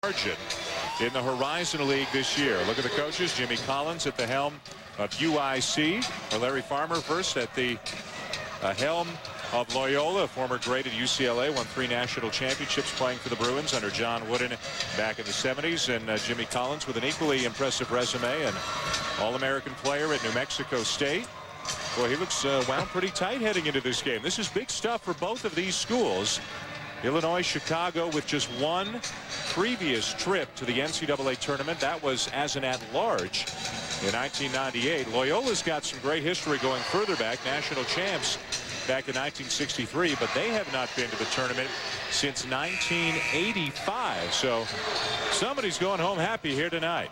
margin in the Horizon League this year. Look at the coaches. Jimmy Collins at the helm of UIC. Larry Farmer first at the helm of Loyola, a former great at UCLA, won 3 national championships playing for the Bruins under John Wooden back in the 70s. And Jimmy Collins with an equally impressive resume, an All-American player at New Mexico State. Boy, he looks wound pretty tight heading into this game. This is big stuff for both of these schools. Illinois, Chicago with just one previous trip to the NCAA tournament. That was as an at-large in 1998. Loyola's got some great history going further back, national champs back in 1963, but they have not been to the tournament since 1985. So somebody's going home happy here tonight.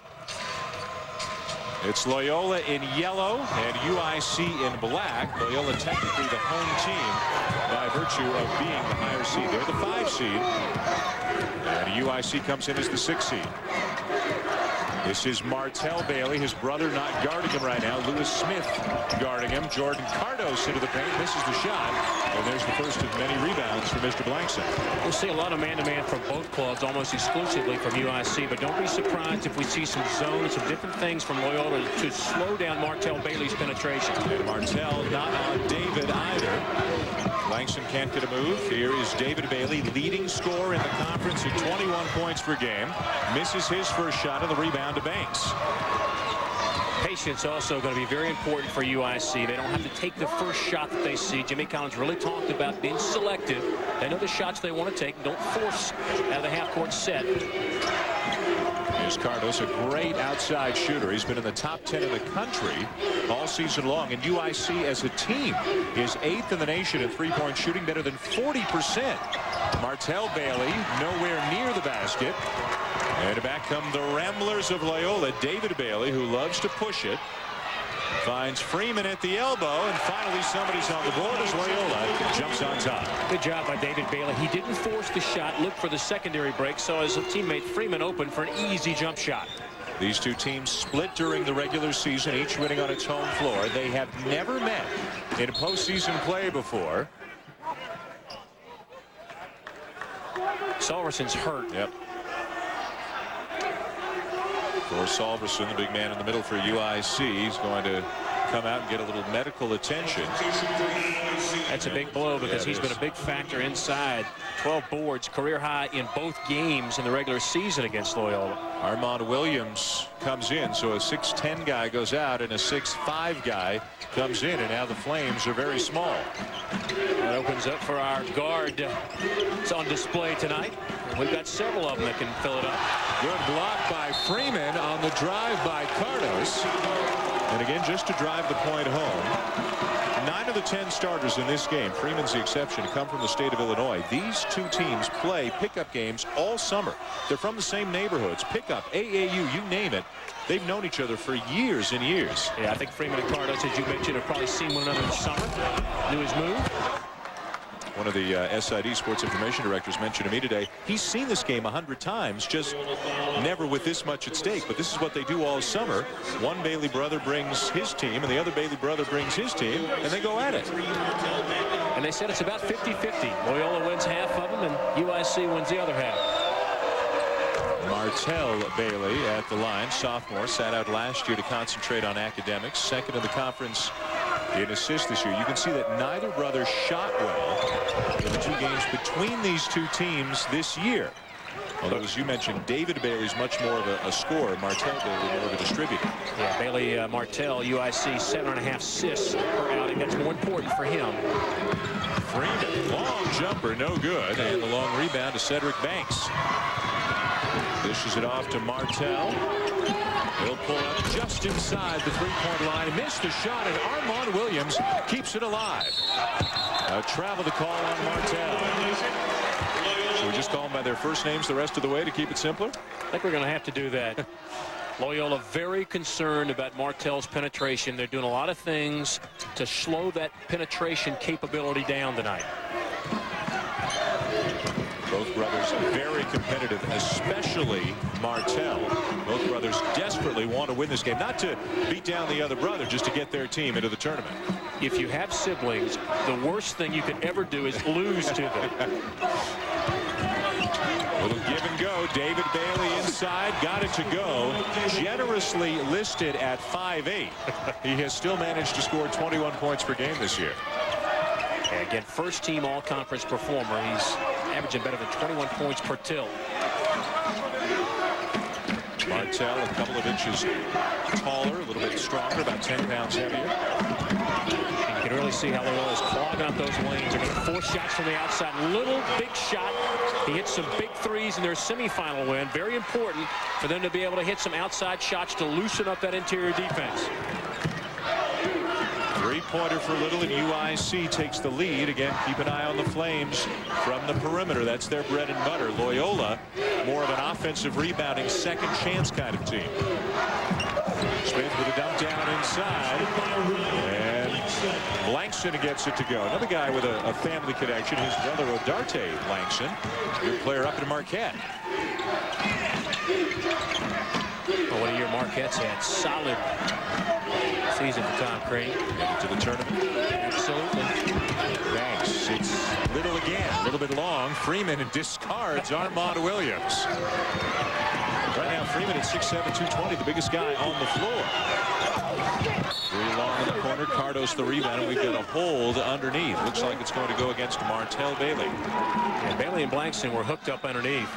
It's Loyola in yellow and UIC in black. Loyola technically the home team by virtue of being the higher seed. They're the 5 seed. And UIC comes in as the 6 seed. This is Martell Bailey, his brother not guarding him right now. Lewis Smith guarding him. Jordan Cardos into the paint, misses the shot. And there's the first of many rebounds for Mr. Blankson. We'll see a lot of man-to-man from both clubs, almost exclusively from UIC. But don't be surprised if we see some zones, some different things from Loyola to slow down Martell Bailey's penetration. And Martell not on David either. Blankson can't get a move. Here is David Bailey, leading scorer in the conference at 21 points per game. Misses his first shot of the rebound to Banks. Patience also going to be very important for UIC. They don't have to take the first shot that they see. Jimmy Collins really talked about being selective. They know the shots they want to take and don't force out of the half-court set. Here's Cardos, a great outside shooter. He's been in the top 10 in the country all season long. And UIC as a team is 8th in the nation in three-point shooting, better than 40%. Martell Bailey nowhere near the basket. And back come the Ramblers of Loyola. David Bailey, who loves to push it, finds Freeman at the elbow, and finally somebody's on the board as Loyola jumps on top. Good job by David Bailey. He didn't force the shot, looked for the secondary break, saw his teammate Freeman open for an easy jump shot. These two teams split during the regular season, each winning on its home floor. They have never met in postseason play before. Salverson's hurt. Yep. For Salverson, the big man in the middle for UIC, he's going to come out and get a little medical attention. That's a big blow because he's been a big factor inside. 12 boards, career high in both games in the regular season against Loyola. Armand Williams comes in, so a 6'10 guy goes out and a 6'5 guy comes in, and now the Flames are very small. That opens up for our guard. It's on display tonight. We've got several of them that can fill it up. Good block by Freeman on the drive by Cardos. And again, just to drive the point home, 9 of the 10 starters in this game, Freeman's the exception, come from the state of Illinois. These two teams play pickup games all summer. They're from the same neighborhoods. Pickup, AAU, you name it. They've known each other for years and years. Yeah, I think Freeman and Cardos, as you mentioned, have probably seen one another in the summer. Knew his move. One of the SID sports information directors mentioned to me today, he's seen this game 100 times, just never with this much at stake. But this is what they do all summer. One Bailey brother brings his team, and the other Bailey brother brings his team, and they go at it. And they said it's about 50-50. Loyola wins half of them, and UIC wins the other half. Martell Bailey at the line, sophomore, sat out last year to concentrate on academics. Second in the conference in assists this year. You can see that neither brother shot well in the 2 games between these two teams this year. Although, as you mentioned, David Bailey's much more of a scorer. Martell Bailey more of a distributor. Yeah, Bailey, Martell, UIC 7.5 assists per outing. That's more important for him. Freeman, long jumper, no good. And the long rebound to Cedric Banks. Dishes it off to Martell. He'll pull up just inside the three-point line. Missed the shot, and Armand Williams keeps it alive. Travel the call on Martell. Should we just call them by their first names the rest of the way to keep it simpler? I think we're going to have to do that. Loyola very concerned about Martell's penetration. They're doing a lot of things to slow that penetration capability down tonight. Both brothers very competitive, especially Martell. Both brothers desperately want to win this game, not to beat down the other brother, just to get their team into the tournament. If you have siblings, the worst thing you could ever do is lose to them. Little give and go. David Bailey inside, got it to go. Generously listed at 5'8". He has still managed to score 21 points per game this year. And again, first team all-conference performer. He's averaging better than 21 points per tilt. Martell a couple of inches taller, a little bit stronger, about 10 pounds heavier. And you can really see how Loyola is clogging up those lanes. They're getting 4 shots from the outside. Little big shot. He hits some big threes in their semifinal win. Very important for them to be able to hit some outside shots to loosen up that interior defense. Three-pointer for Little, and UIC takes the lead. Again, keep an eye on the Flames from the perimeter. That's their bread and butter. Loyola, more of an offensive rebounding second chance kind of team. Smith with a dump down inside. And Langston gets it to go. Another guy with a family connection, his brother Odarte Langston, good player up in Marquette. Well, what a year Marquette's had. Solid season for Tom Crane. To the tournament. Absolutely. Thanks. It's Little again. A little bit long. Freeman discards Armand Williams. Right now, Freeman at 6'7", 220, the biggest guy on the floor. 3 long in the corner. Cardos the rebound, and we've got a hold underneath. Looks like it's going to go against Martell Bailey. And Bailey and Blankson were hooked up underneath.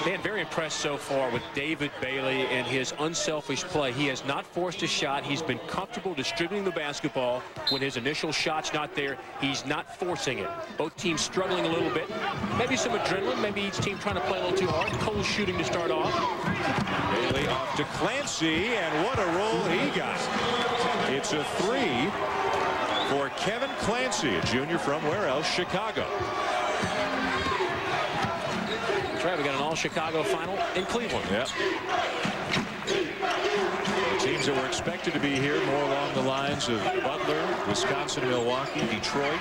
Man, very impressed so far with David Bailey and his unselfish play. He has not forced a shot. He's been comfortable distributing the basketball. When his initial shot's not there, he's not forcing it. Both teams struggling a little bit. Maybe some adrenaline. Maybe each team trying to play a little too hard. Cole shooting to start off. Bailey off to Clancy, and what a roll he got. It's a 3 for Kevin Clancy, a junior from where else? Chicago. Right, we got an all-Chicago final in Cleveland. Yep. The teams that were expected to be here more along the lines of Butler, Wisconsin, Milwaukee, Detroit.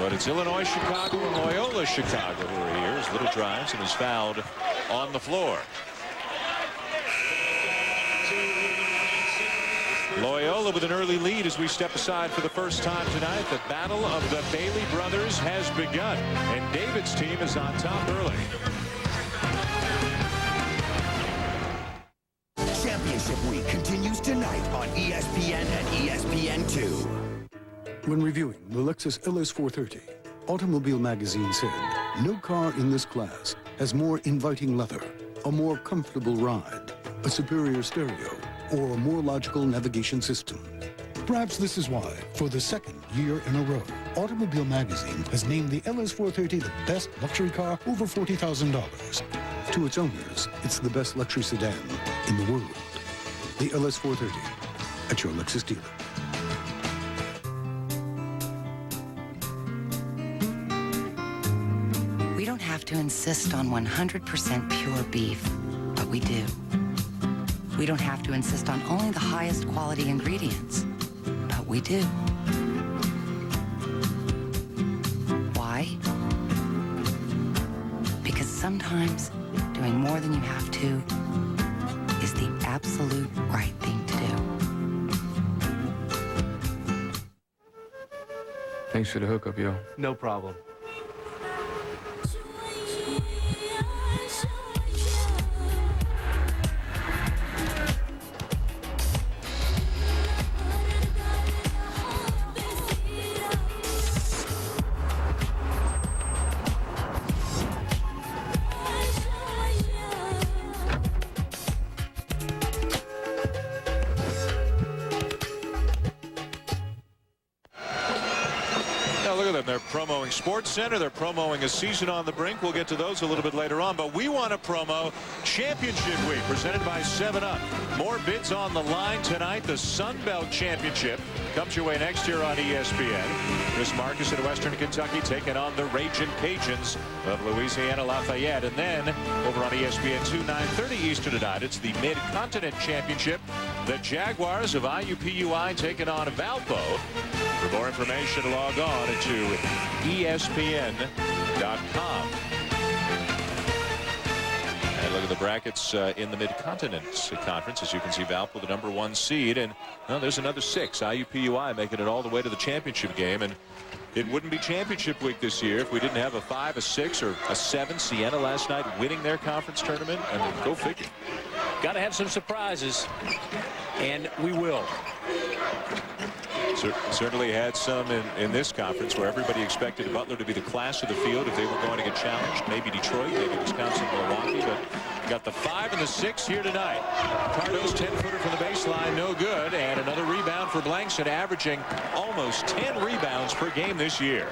But it's Illinois, Chicago, and Loyola, Chicago who are here as Little drives and is fouled on the floor. Loyola with an early lead as we step aside for the first time tonight. The battle of the Bailey brothers has begun, and David's team is on top early. Championship Week continues tonight on ESPN and ESPN2. When reviewing the Lexus LS430, Automobile Magazine said, no car in this class has more inviting leather, a more comfortable ride, a superior stereo, or a more logical navigation system. Perhaps this is why, for the second year in a row, Automobile Magazine has named the LS430 the best luxury car over $40,000. To its owners, it's the best luxury sedan in the world. The LS430 at your Lexus dealer. We don't have to insist on 100% pure beef, but we do. We don't have to insist on only the highest quality ingredients, but we do. Why? Because sometimes doing more than you have to is the absolute right thing to do. Thanks for the hookup, yo. No problem. They're promoting Sports Center. They're promoting a season on the brink. We'll get to those a little bit later on. But we want to promo Championship Week presented by 7-Up. More bids on the line tonight. The Sun Belt Championship comes your way next year on ESPN. Chris Marcus in Western Kentucky taking on the Ragin' Cajuns of Louisiana Lafayette. And then over on ESPN2, 9:30 Eastern tonight, it's the Mid-Continent Championship. The Jaguars of IUPUI taking on Valpo. For more information, log on to ESPN.com. And look at the brackets in the Mid-Continent Conference. As you can see, Valpo, the #1 seed, and there's another 6. IUPUI making it all the way to the championship game, and it wouldn't be championship week this year if we didn't have a 5, a 6, or a 7. Siena last night winning their conference tournament, and go figure. Got to have some surprises, and we will. Certainly had some in this conference where everybody expected Butler to be the class of the field if they were going to get challenged. Maybe Detroit, maybe Wisconsin, Milwaukee, but got the 5 and the 6 here tonight. Cardo's 10-footer from the baseline, no good, and another rebound for Blankson, averaging almost 10 rebounds per game this year.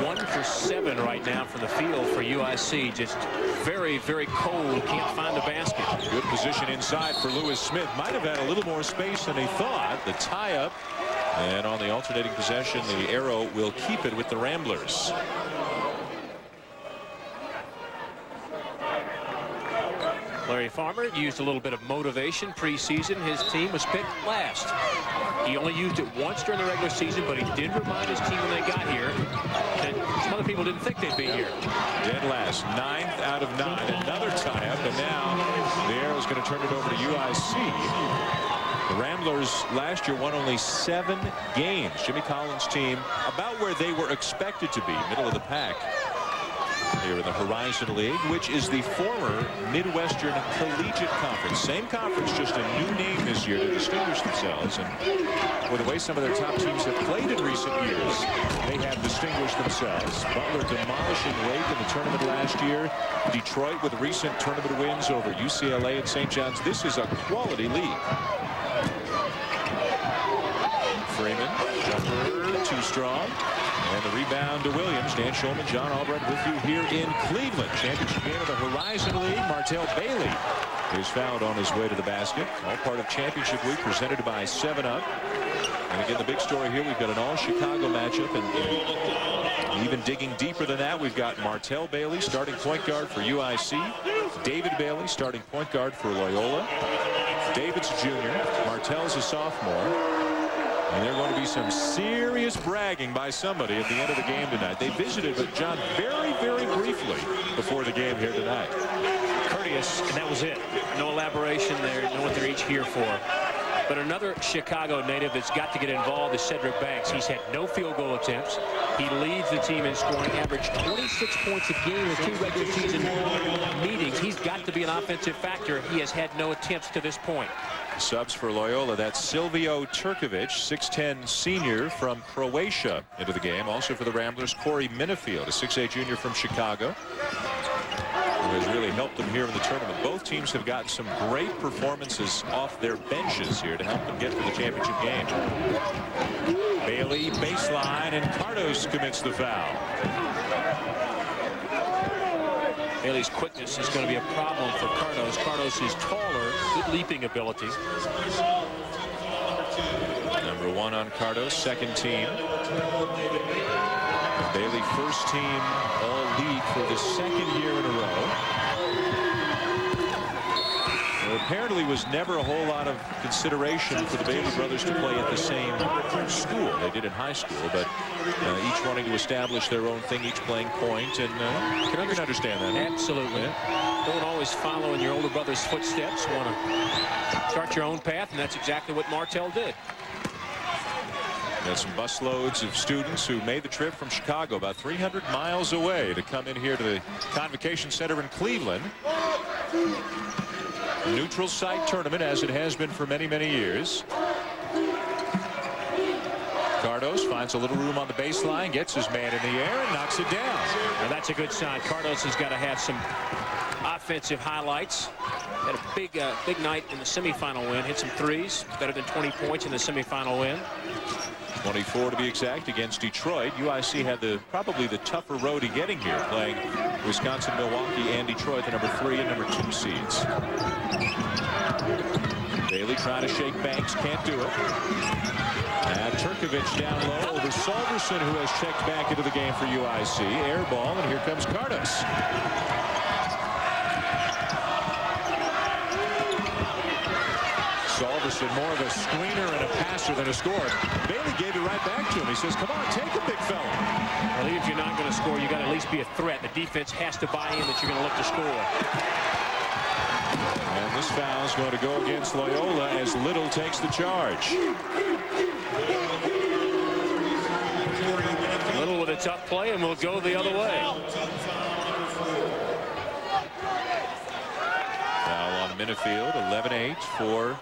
1 for 7 right now from the field for UIC. Just very, very cold. Can't find the basket. Good position inside for Lewis Smith. Might have had a little more space than he thought. The tie-up, and on the alternating possession, the arrow will keep it with the Ramblers. Larry Farmer used a little bit of motivation preseason. His team was picked last. He only used it once during the regular season, but he did remind his team when they got here that some other people didn't think they'd be here. Dead last, 9th out of 9. Another tie-up, and now the arrow's going to turn it over to UIC. The Ramblers last year won only 7 games. Jimmy Collins' team about where they were expected to be, middle of the pack here in the Horizon League, which is the former Midwestern Collegiate Conference. Same conference, just a new name this year to distinguish themselves. And for the way some of their top teams have played in recent years, they have distinguished themselves. Butler demolishing Wake in the tournament last year. Detroit with recent tournament wins over UCLA and St. John's. This is a quality league. Freeman, jumper, too strong. And the rebound to Williams. Dan Schulman, John Albright with you here in Cleveland. Championship game of the Horizon League. Martell Bailey is fouled on his way to the basket. All part of championship week presented by 7-Up. And again, the big story here, we've got an all-Chicago matchup. And even digging deeper than that, we've got Martell Bailey, starting point guard for UIC. David Bailey, starting point guard for Loyola. David's a junior. Martell's a sophomore. And there are going to be some serious bragging by somebody at the end of the game tonight. They visited with John very, very briefly before the game here tonight. Courteous, and that was it. No elaboration there. Know what they're each here for. But another Chicago native that's got to get involved is Cedric Banks. He's had no field goal attempts. He leads the team in scoring, averaged 26 points a game in 2 regular season meetings. He's got to be an offensive factor. He has had no attempts to this point. Subs for Loyola, that's Silvio Turkovic, 6'10 senior from Croatia into the game. Also for the Ramblers, Corey Minifield, a 6'8 junior from Chicago, who has really helped them here in the tournament. Both teams have gotten some great performances off their benches here to help them get to the championship game. Bailey, baseline, and Cardos commits the foul. Bailey's quickness is going to be a problem for Cardos. Cardos is taller, good leaping ability. #1 on Cardos, second team. Bailey, first team all-league for the second year in a row. There apparently was never a whole lot of consideration for the Bailey brothers to play at the same school. They did in high school, but each wanting to establish their own thing, each playing point, and can understand that. Absolutely. Yeah. Don't always follow in your older brother's footsteps. Want to start your own path, and that's exactly what Martell did. Got some busloads of students who made the trip from Chicago, about 300 miles away, to come in here to the Convocation Center in Cleveland. Neutral site tournament, as it has been for many, many years. Cardos finds a little room on the baseline, gets his man in the air, and knocks it down. And that's a good sign. Cardos has got to have some offensive highlights. Had a big night in the semifinal win. Hit some threes, better than 20 points in the semifinal win. 24 to be exact against Detroit. UIC had probably the tougher road to getting here, playing Wisconsin, Milwaukee, and Detroit, the #3 and #2 seeds. Bailey trying to shake Banks, can't do it. And Turkovic down low over Salverson, who has checked back into the game for UIC. Air ball, and here comes Cardos. Alverson more of a screener and a passer than a scorer. Bailey gave it right back to him. He says, come on, take it, big fella. Well, even if you're not going to score, you got to at least be a threat. The defense has to buy in that you're going to look to score. And this foul is going to go against Loyola as Little takes the charge. Little with a tough play, and we'll go the other way. Foul on Minifield, 11-8 for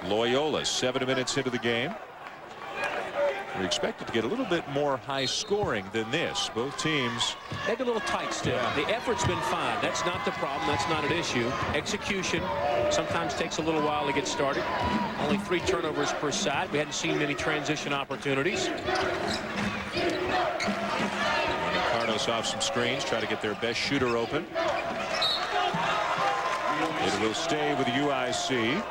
Loyola. 7 minutes into the game. We expected to get a little bit more high scoring than this. Both teams Maybe a little tight still. The effort's been fine. That's not the problem. That's not an issue. Execution sometimes takes a little while to get started. Only 3 turnovers per side. We hadn't seen many transition opportunities. Cardos off some screens, try to get their best shooter open. It will stay with UIC.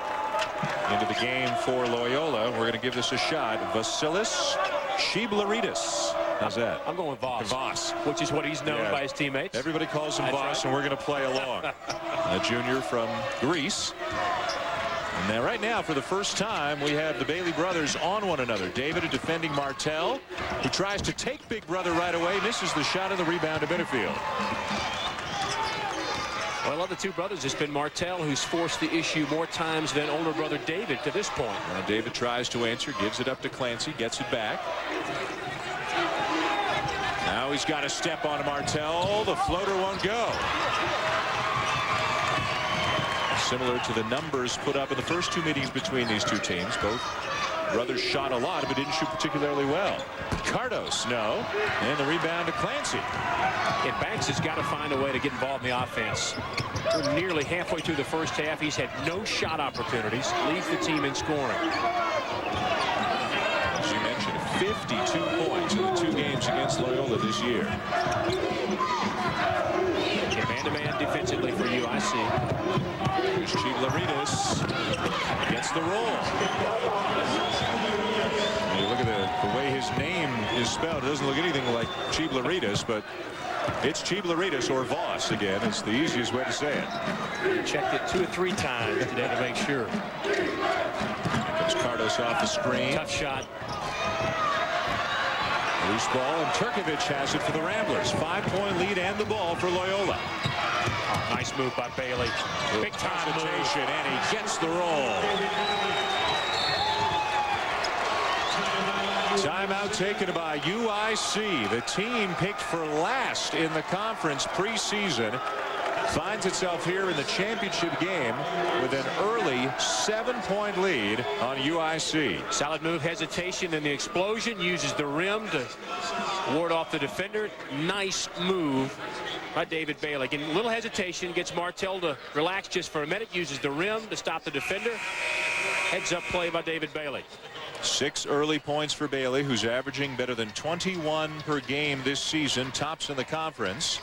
Into the game for Loyola. We're going to give this a shot. Vasilis Shiblaridis. How's that? I'm going with Voss. Voss. Which is what he's known by his teammates. Everybody calls him Voss, right. and we're going to play along. A junior from Greece. And now, right now, for the first time, we have the Bailey brothers on one another. David, a defending Martell, who tries to take Big Brother right away, misses the shot and the rebound to Minifield. Well, of the 2 brothers, it's been Martell who's forced the issue more times than older brother David to this point. David tries to answer, gives it up to Clancy, gets it back. Now he's got a step on Martell. The floater won't go. Similar to the numbers put up in the first 2 meetings between these 2 teams. Both brothers shot a lot, but didn't shoot particularly well. Cardos, no. And the rebound to Clancy. And Banks has got to find a way to get involved in the offense. We're nearly halfway through the first half. He's had no shot opportunities. Leads the team in scoring. As you mentioned, 52 points in the 2 games against Loyola this year. Man-to-man defensively for UIC. Here's Chiblaridis. Gets the roll. And you look at the way his name is spelled. It doesn't look anything like Chiblaridis, but it's Chiblaridis or Voss again. It's the easiest way to say it. He checked it 2 or 3 times today to make sure. Here comes Cardos off the screen. Tough shot. Loose ball, and Turkovic has it for the Ramblers. 5-point lead and the ball for Loyola. Oh, nice move by Bailey. Big time move. And he gets the roll. Timeout taken by UIC. The team picked for last in the conference preseason finds itself here in the championship game with an early 7-point lead on UIC. Solid move, hesitation, and the explosion. Uses the rim to ward off the defender. Nice move by David Bailey. Again, a little hesitation, gets Martell to relax just for a minute. Uses the rim to stop the defender. Heads up play by David Bailey. 6 early points for Bailey, who's averaging better than 21 per game this season. Tops in the conference.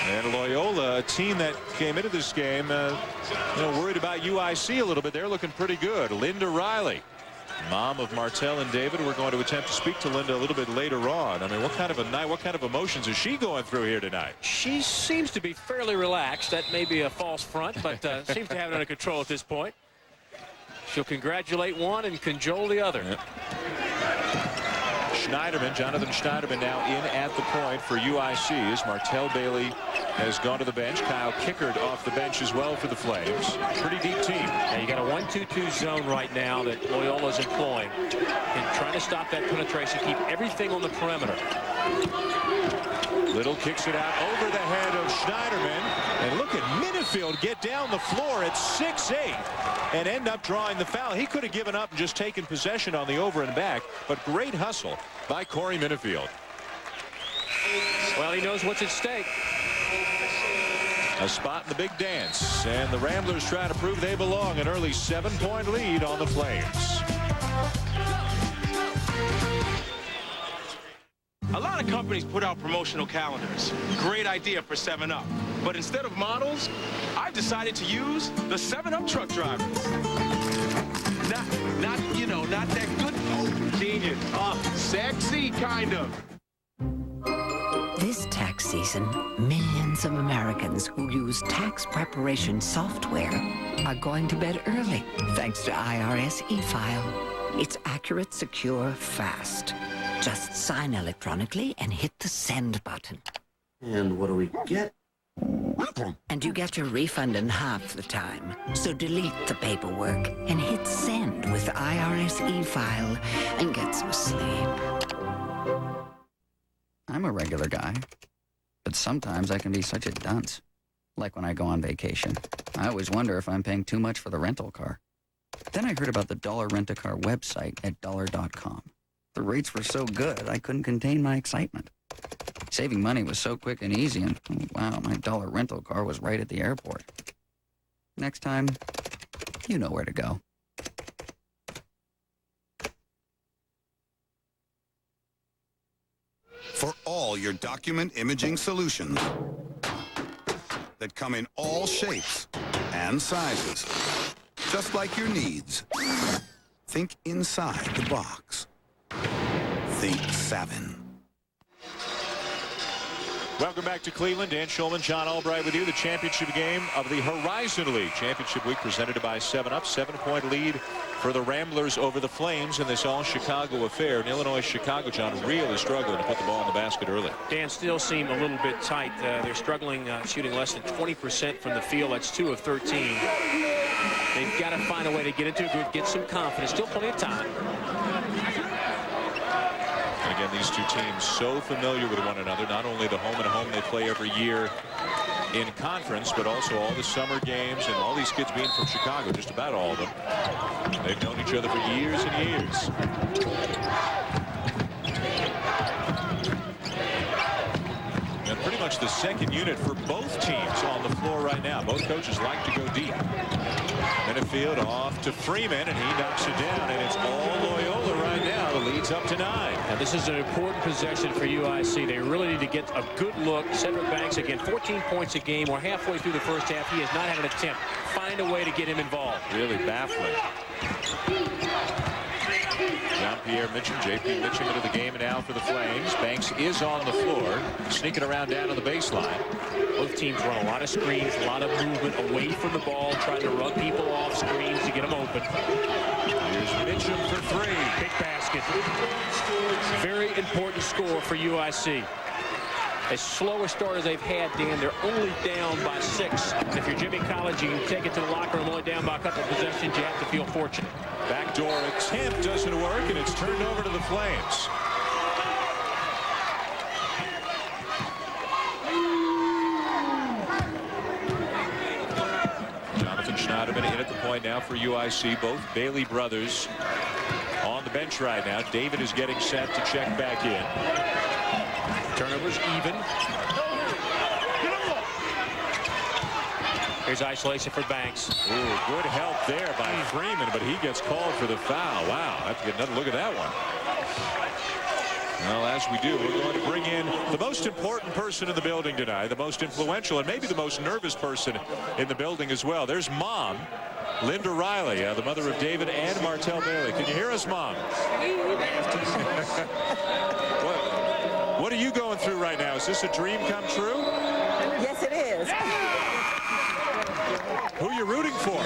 And Loyola, a team that came into this game, worried about UIC a little bit. They're looking pretty good. Linda Riley, mom of Martell and David. We're going to attempt to speak to Linda a little bit later on. I mean, what kind of a night, what kind of emotions is she going through here tonight? She seems to be fairly relaxed. That may be a false front, but seems to have it under control at this point. She'll congratulate one and cajole the other. Yep. Schneiderman, Jonathan Schneiderman now in at the point for UIC as Martell Bailey has gone to the bench. Kyle Kickard off the bench as well for the Flames. Pretty deep team. Now you got a 1-2-2 zone right now that Loyola's employing and trying to stop that penetration, keep everything on the perimeter. Little kicks it out over the head of Schneiderman, and look at Minifield get down the floor at 6'8" and end up drawing the foul. He could have given up and just taken possession on the over and back, but great hustle by Corey Minifield. Well, he knows what's at stake. A spot in the big dance, and the Ramblers try to prove they belong. An early 7-point lead on the Flames. A lot of companies put out promotional calendars. Great idea for 7-Up. But instead of models, I decided to use the 7-Up truck drivers. Not that good. Oh, genius. Sexy, kind of. This text season, millions of Americans who use tax preparation software are going to bed early thanks to IRS e-file. It's accurate, secure, fast. Just sign electronically and hit the send button. And what do we get? And you get your refund in half the time. So delete the paperwork and hit send with the IRS e-file and get some sleep. I'm a regular guy, but sometimes I can be such a dunce. Like when I go on vacation. I always wonder if I'm paying too much for the rental car. Then I heard about the Dollar Rent-A-Car website at dollar.com. The rates were so good, I couldn't contain my excitement. Saving money was so quick and easy, and wow, my Dollar rental car was right at the airport. Next time, you know where to go. For all your document imaging solutions that come in all shapes and sizes, just like your needs. Think inside the box. Think 7. Welcome back to Cleveland. Dan Schulman, John Albright with you. The championship game of the Horizon League. Championship week presented by 7-Up. 7-point lead for the Ramblers over the Flames in this all-Chicago affair. And Illinois-Chicago, John, really struggling to put the ball in the basket early. Dan, still seem a little bit tight. They're struggling shooting less than 20% from the field. That's 2 of 13. They've got to find a way to get into a group, get some confidence. Still plenty of time. And again, these two teams so familiar with one another. Not only the home and home they play every year in conference, but also all the summer games, and all these kids being from Chicago, just about all of them. They've known each other for years and years. And pretty much the second unit for both teams on the floor right now. Both coaches like to go deep. Minifield off to Freeman, and he knocks it down, and it's all Loyola right now. The lead's up to 9. Now, this is an important possession for UIC. They really need to get a good look. Cedric Banks, again, 14 points a game. We're halfway through the first half. He has not had an attempt. Find a way to get him involved. Really baffling. Jean-Pierre Mitchum, J.P. Mitchum into the game now for the Flames. Banks is on the floor, sneaking around down to the baseline. Both teams run a lot of screens, a lot of movement away from the ball, trying to run people off screens to get them open. Here's Mitchum for 3. Big basket. Very important score for UIC. As slow a start as they've had, Dan, they're only down by 6. If you're Jimmy Collins, you can take it to the locker room, only down by a couple of possessions. You have to feel fortunate. Backdoor attempt doesn't work, and it's turned over to the Flames. Jonathan Schneiderman in at the point now for UIC. Both Bailey brothers on the bench right now. David is getting set to check back in. Turnovers even. Here's isolation for Banks. Ooh, good help there by Freeman, but he gets called for the foul. Wow, I have to get another look at that one. Well, as we do, we're going to bring in the most important person in the building tonight, the most influential, and maybe the most nervous person in the building as well. There's Mom, Linda Riley, the mother of David and Martell Bailey. Can you hear us, Mom? What are you going through right now? Is this a dream come true? Yes, it is. Who are you rooting for?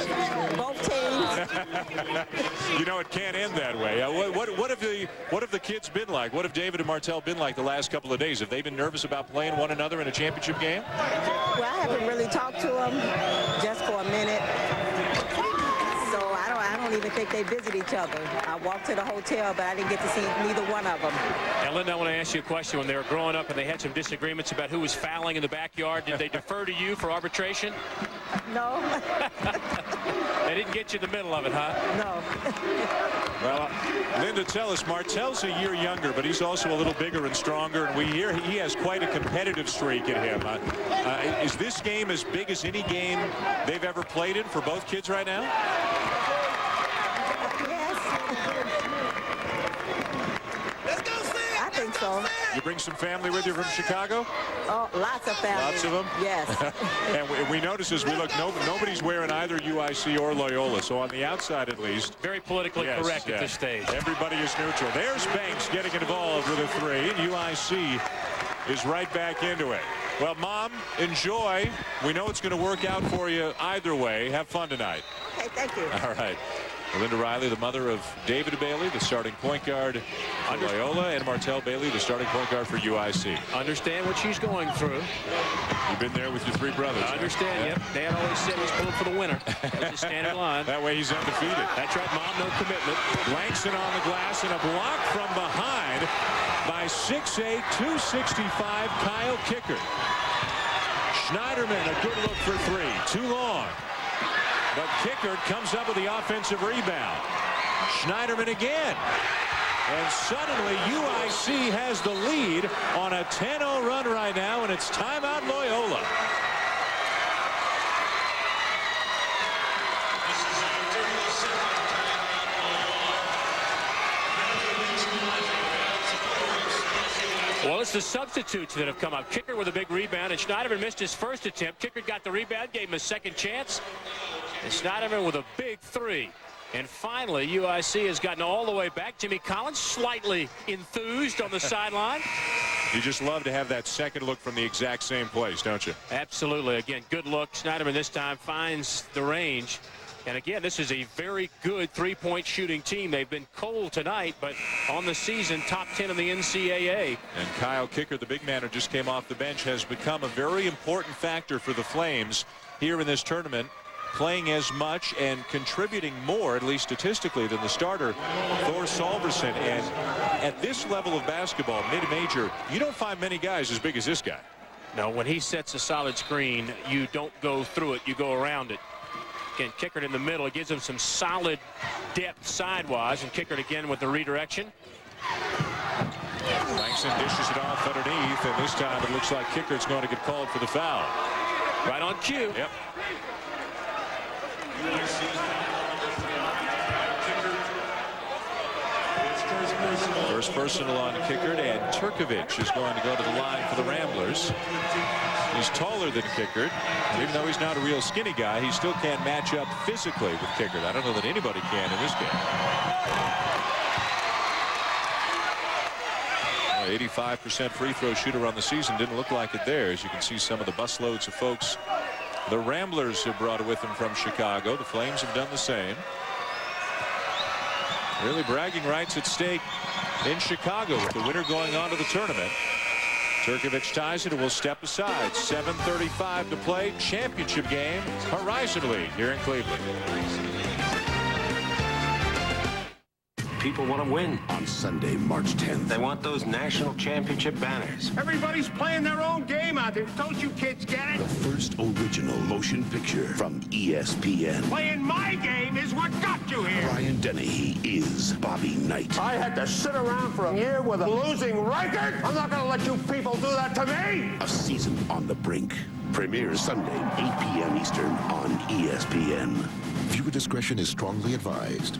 Both teams. You know, it can't end that way. What have the kids been like? What have David and Martell been like the last couple of days? Have they been nervous about playing one another in a championship game? Well, I haven't really talked to them just for a minute. So I don't even think they visit each other. I walked to the hotel, but I didn't get to see neither one of them. Now, Linda, I want to ask you a question. When they were growing up and they had some disagreements about who was fouling in the backyard, did they defer to you for arbitration? No. They didn't get you in the middle of it, huh? No. Well, Linda, tell us, Martell's a year younger, but he's also a little bigger and stronger, and we hear he has quite a competitive streak in him. Is this game as big as any game they've ever played in for both kids right now? I think so. You bring some family with you from Chicago? Oh, lots of family. Lots of them? Yes. And we notice as we look, nobody's wearing either UIC or Loyola, so on the outside at least. Very politically correct at this stage. Everybody is neutral. There's Banks getting involved with a 3, and UIC is right back into it. Well, Mom, enjoy. We know it's going to work out for you either way. Have fun tonight. Okay, thank you. All right. Linda Riley, the mother of David Bailey, the starting point guard for Loyola, and Martell Bailey, the starting point guard for UIC. Understand what she's going through. You've been there with your three brothers. I understand, yep. Dad always said he's pulling for the winner. That's the standard line. That way he's undefeated. That's right, Mom, no commitment. Langston on the glass and a block from behind by 6'8", 265 Kyle Kickert. Schneiderman, a good look for three. Too long. But Kickert comes up with the offensive rebound. Schneiderman again. And suddenly UIC has the lead on a 10-0 run right now, and it's timeout Loyola. Well, it's the substitutes that have come up. Kickert with a big rebound, and Schneiderman missed his first attempt. Kickert got the rebound, gave him a second chance. And Schneiderman with a big three. And finally, UIC has gotten all the way back. Jimmy Collins slightly enthused on the sideline. You just love to have that second look from the exact same place, don't you? Absolutely. Again, good look. Schneiderman this time finds the range. And again, this is a very good three-point shooting team. They've been cold tonight, but on the season, top 10 in the NCAA. And Kyle Kickert, the big man who just came off the bench, has become a very important factor for the Flames here in this tournament, playing as much and contributing more, at least statistically, than the starter, Thor Salverson. And at this level of basketball, mid-major, you don't find many guys as big as this guy. No, when he sets a solid screen, you don't go through it, you go around it. Again, Kickert in the middle. It gives him some solid depth sidewise, and Kickert again with the redirection. Langston dishes it off underneath, and this time it looks like Kickert's going to get called for the foul. Right on cue. Yep. First personal on Kickert, and Turkovic is going to go to the line for the Ramblers. He's taller than Kickert, and even though he's not a real skinny guy, he still can't match up physically with Kickert. I don't know that anybody can in this game. 85% free throw shooter on the season. Didn't look like it there. As you can see, some of the busloads of folks the Ramblers have brought with them from Chicago. The Flames have done the same. Really bragging rights at stake in Chicago with the winner going on to the tournament. Turkovic ties it and will step aside. 7:35 to play. Championship game, Horizon League here in Cleveland. People want to win. On Sunday, March 10th. They want those national championship banners. Everybody's playing their own game out there. Don't you kids get it? The first original motion picture from ESPN. Playing my game is what got you here. Brian Dennehy is Bobby Knight. I had to sit around for a year with a losing record? I'm not going to let you people do that to me. A season on the brink. Premieres Sunday, 8 p.m. Eastern on ESPN. Viewer discretion is strongly advised.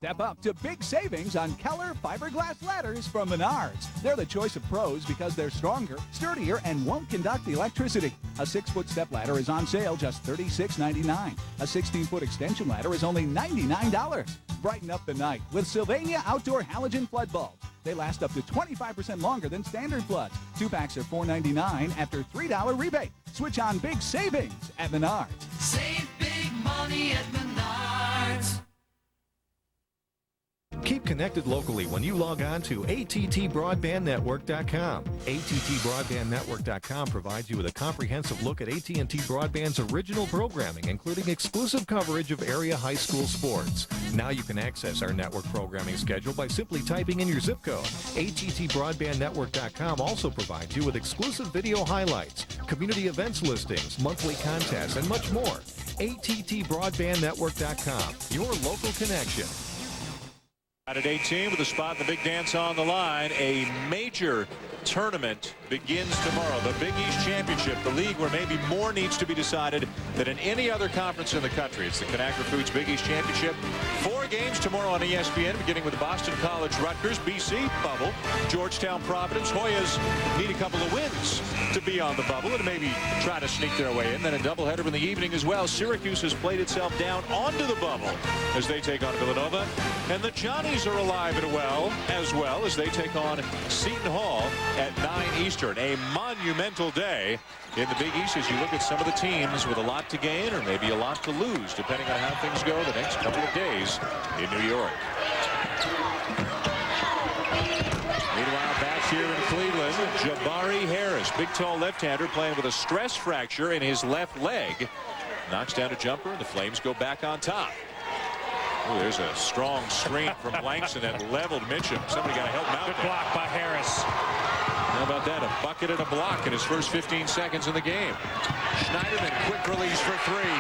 Step up to big savings on Keller fiberglass ladders from Menards. They're the choice of pros because they're stronger, sturdier, and won't conduct electricity. A 6-foot step ladder is on sale just $36.99. A 16-foot extension ladder is only $99. Brighten up the night with Sylvania Outdoor Halogen Flood Bulbs. They last up to 25% longer than standard floods. 2-packs are $4.99 after $3 rebate. Switch on big savings at Menards. Save big money at Menards. Keep connected locally when you log on to attbroadbandnetwork.com. attbroadbandnetwork.com provides you with a comprehensive look at AT&T Broadband's original programming, including exclusive coverage of area high school sports. Now you can access our network programming schedule by simply typing in your zip code. attbroadbandnetwork.com also provides you with exclusive video highlights, community events listings, monthly contests, and much more. attbroadbandnetwork.com, your local connection. At 18 with a spot in the big dance on the line. A major tournament begins tomorrow. The Big East Championship, the league where maybe more needs to be decided than in any other conference in the country. It's the Conagra Foods Big East Championship. 4 games tomorrow on ESPN, beginning with Boston College, Rutgers, BC bubble, Georgetown, Providence. Hoyas need a couple of wins to be on the bubble and maybe try to sneak their way in. Then a doubleheader in the evening as well. Syracuse has played itself down onto the bubble as they take on Villanova. And the Johnny Rays are alive and well, as they take on Seton Hall at 9 Eastern. A monumental day in the Big East as you look at some of the teams with a lot to gain or maybe a lot to lose, depending on how things go the next couple of days in New York. Meanwhile, back here in Cleveland, Jabari Harris, big tall left-hander playing with a stress fracture in his left leg. Knocks down a jumper, and the Flames go back on top. Oh, there's a strong screen from Langston that leveled Mitchum. Somebody got to help him out. Good block by Harris. How about that? A bucket and a block in his first 15 seconds in the game. Schneiderman, quick release for three.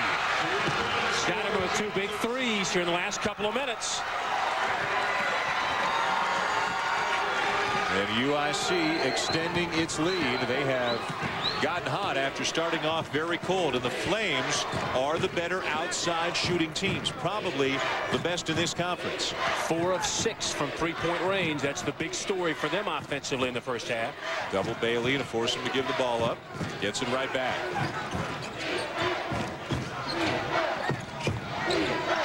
Schneiderman with 2 big threes here in the last couple of minutes. And UIC extending its lead. They have gotten hot after starting off very cold, and the Flames are the better outside shooting teams, probably the best in this conference. 4 of 6 from three-point range. That's the big story for them offensively in the first half. Double Bailey to force him to give the ball up. Gets it right back.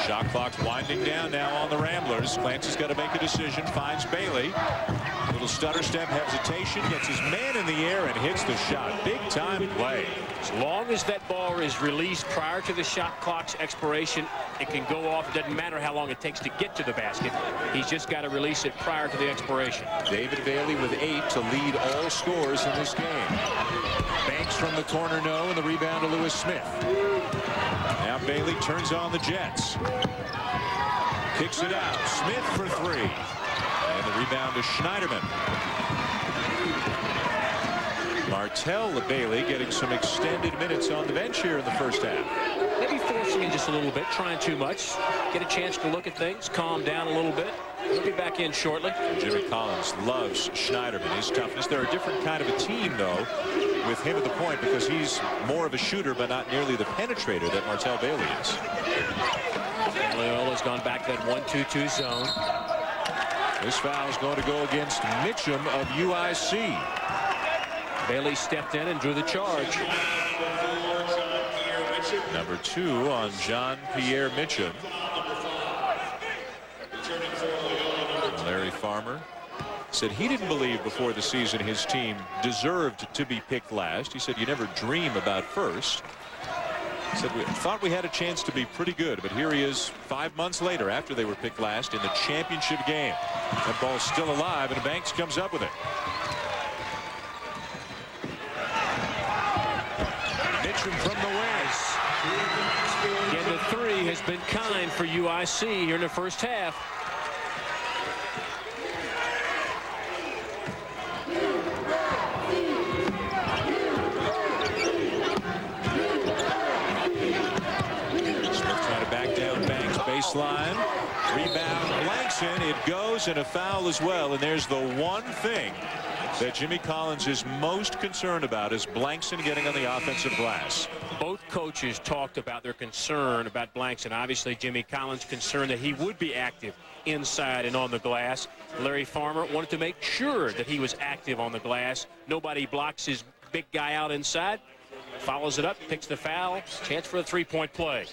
Shot clock winding down now on the Ramblers. Clancy's got to make a decision. Finds Bailey. Little stutter step hesitation. Gets his man in the air and hits the shot. Big time play. As long as that ball is released prior to the shot clock's expiration, it can go off. It doesn't matter how long it takes to get to the basket. He's just got to release it prior to the expiration. David Bailey with 8 to lead all scorers in this game. Banks from the corner, no, and the rebound to Lewis Smith. Now Bailey turns on the Jets. Kicks it out. Smith for 3. And the rebound to Schneiderman. Martell Bailey getting some extended minutes on the bench here in the first half. Maybe forcing in just a little bit, trying too much. Get a chance to look at things, calm down a little bit. He'll be back in shortly. Jimmy Collins loves Schneiderman, his toughness. They're a different kind of a team, though, with him at the point, because he's more of a shooter, but not nearly the penetrator that Martell Bailey is. Loyola's gone back to that 1-2-2 zone. This foul is going to go against Mitchum of UIC. Bailey stepped in and drew the charge. Number 2 on Jean-Pierre Mitchum. Larry Farmer said he didn't believe before the season his team deserved to be picked last. He said you never dream about first. He said we thought we had a chance to be pretty good, but here he is 5 months later after they were picked last in the championship game. That ball's still alive, and Banks comes up with it. Mitchum from the wing. Again, the 3 has been kind for UIC here in the first half. Baseline, rebound, Langston. It goes, and a foul as well. And there's the one thing that Jimmy Collins is most concerned about is Blankson getting on the offensive glass. Both coaches talked about their concern about Blankson. Obviously, Jimmy Collins concerned that he would be active inside and on the glass. Larry Farmer wanted to make sure that he was active on the glass. Nobody blocks his big guy out inside. Follows it up, picks the foul. Chance for a three-point play.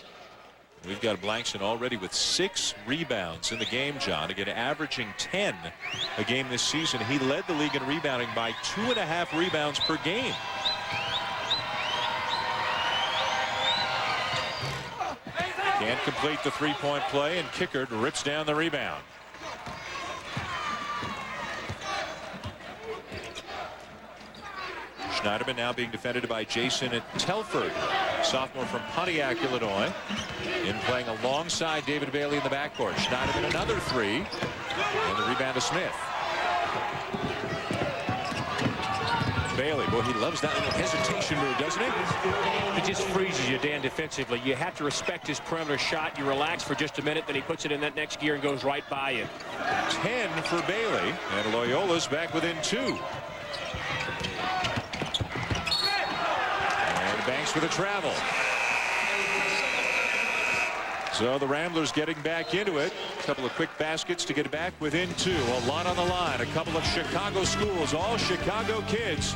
We've got Blankson already with 6 rebounds in the game, John. Again, averaging 10 a game this season. He led the league in rebounding by 2.5 rebounds per game. Can't complete the three-point play, and Kickard rips down the rebound. Schneiderman now being defended by Jason Telford, sophomore from Pontiac, Illinois, in playing alongside David Bailey in the backcourt. Schneiderman another 3, and the rebound to Smith. Bailey, boy, he loves that little hesitation move, doesn't he? It just freezes you, Dan, defensively. You have to respect his perimeter shot. You relax for just a minute, then he puts it in that next gear and goes right by you. 10 for Bailey, and Loyola's back within 2. Banks with a travel. So the Ramblers getting back into it. A couple of quick baskets to get back within 2. A lot on the line. A couple of Chicago schools, all Chicago kids,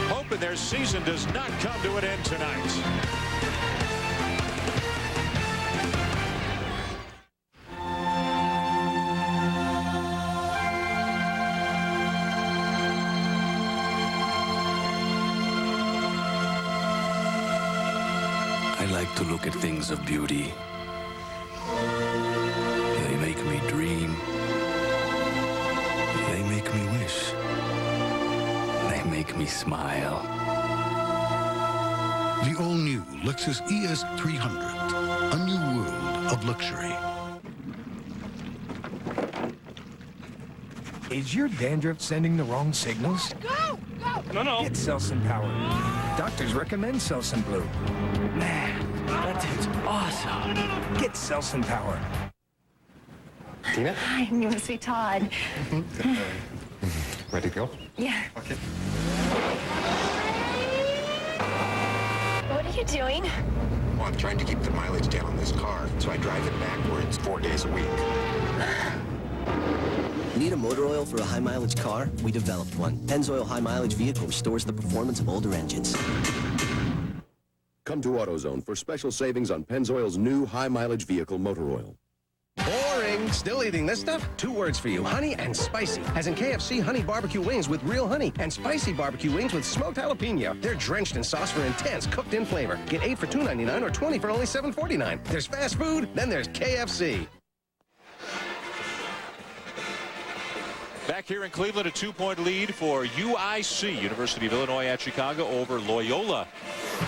hoping their season does not come to an end tonight. like to look at things of beauty. They make me dream. They make me wish. They make me smile. The all-new Lexus ES 300. A new world of luxury. Is your dandruff sending the wrong signals? Go! Go! No. Get Selsun Power. Doctors recommend Selsun Blue. Man, that dude's awesome. Get Selsun Power. Tina? Hi, you must be Todd. Ready to go? Yeah. Okay. What are you doing? Well, I'm trying to keep the mileage down on this car, so I drive it backwards 4 days a week. Need a motor oil for a high-mileage car? We developed one. Pennzoil High Mileage Vehicle restores the performance of older engines. Come to AutoZone for special savings on Pennzoil's new high-mileage vehicle motor oil. Boring. Still eating this stuff? 2 words for you, honey and spicy. As in KFC honey barbecue wings with real honey and spicy barbecue wings with smoked jalapeno. They're drenched in sauce for intense, cooked in flavor. Get 8 for $2.99 or 20 for only $7.49. There's fast food, then there's KFC. Back here in Cleveland, a 2-point lead for UIC, University of Illinois at Chicago, over Loyola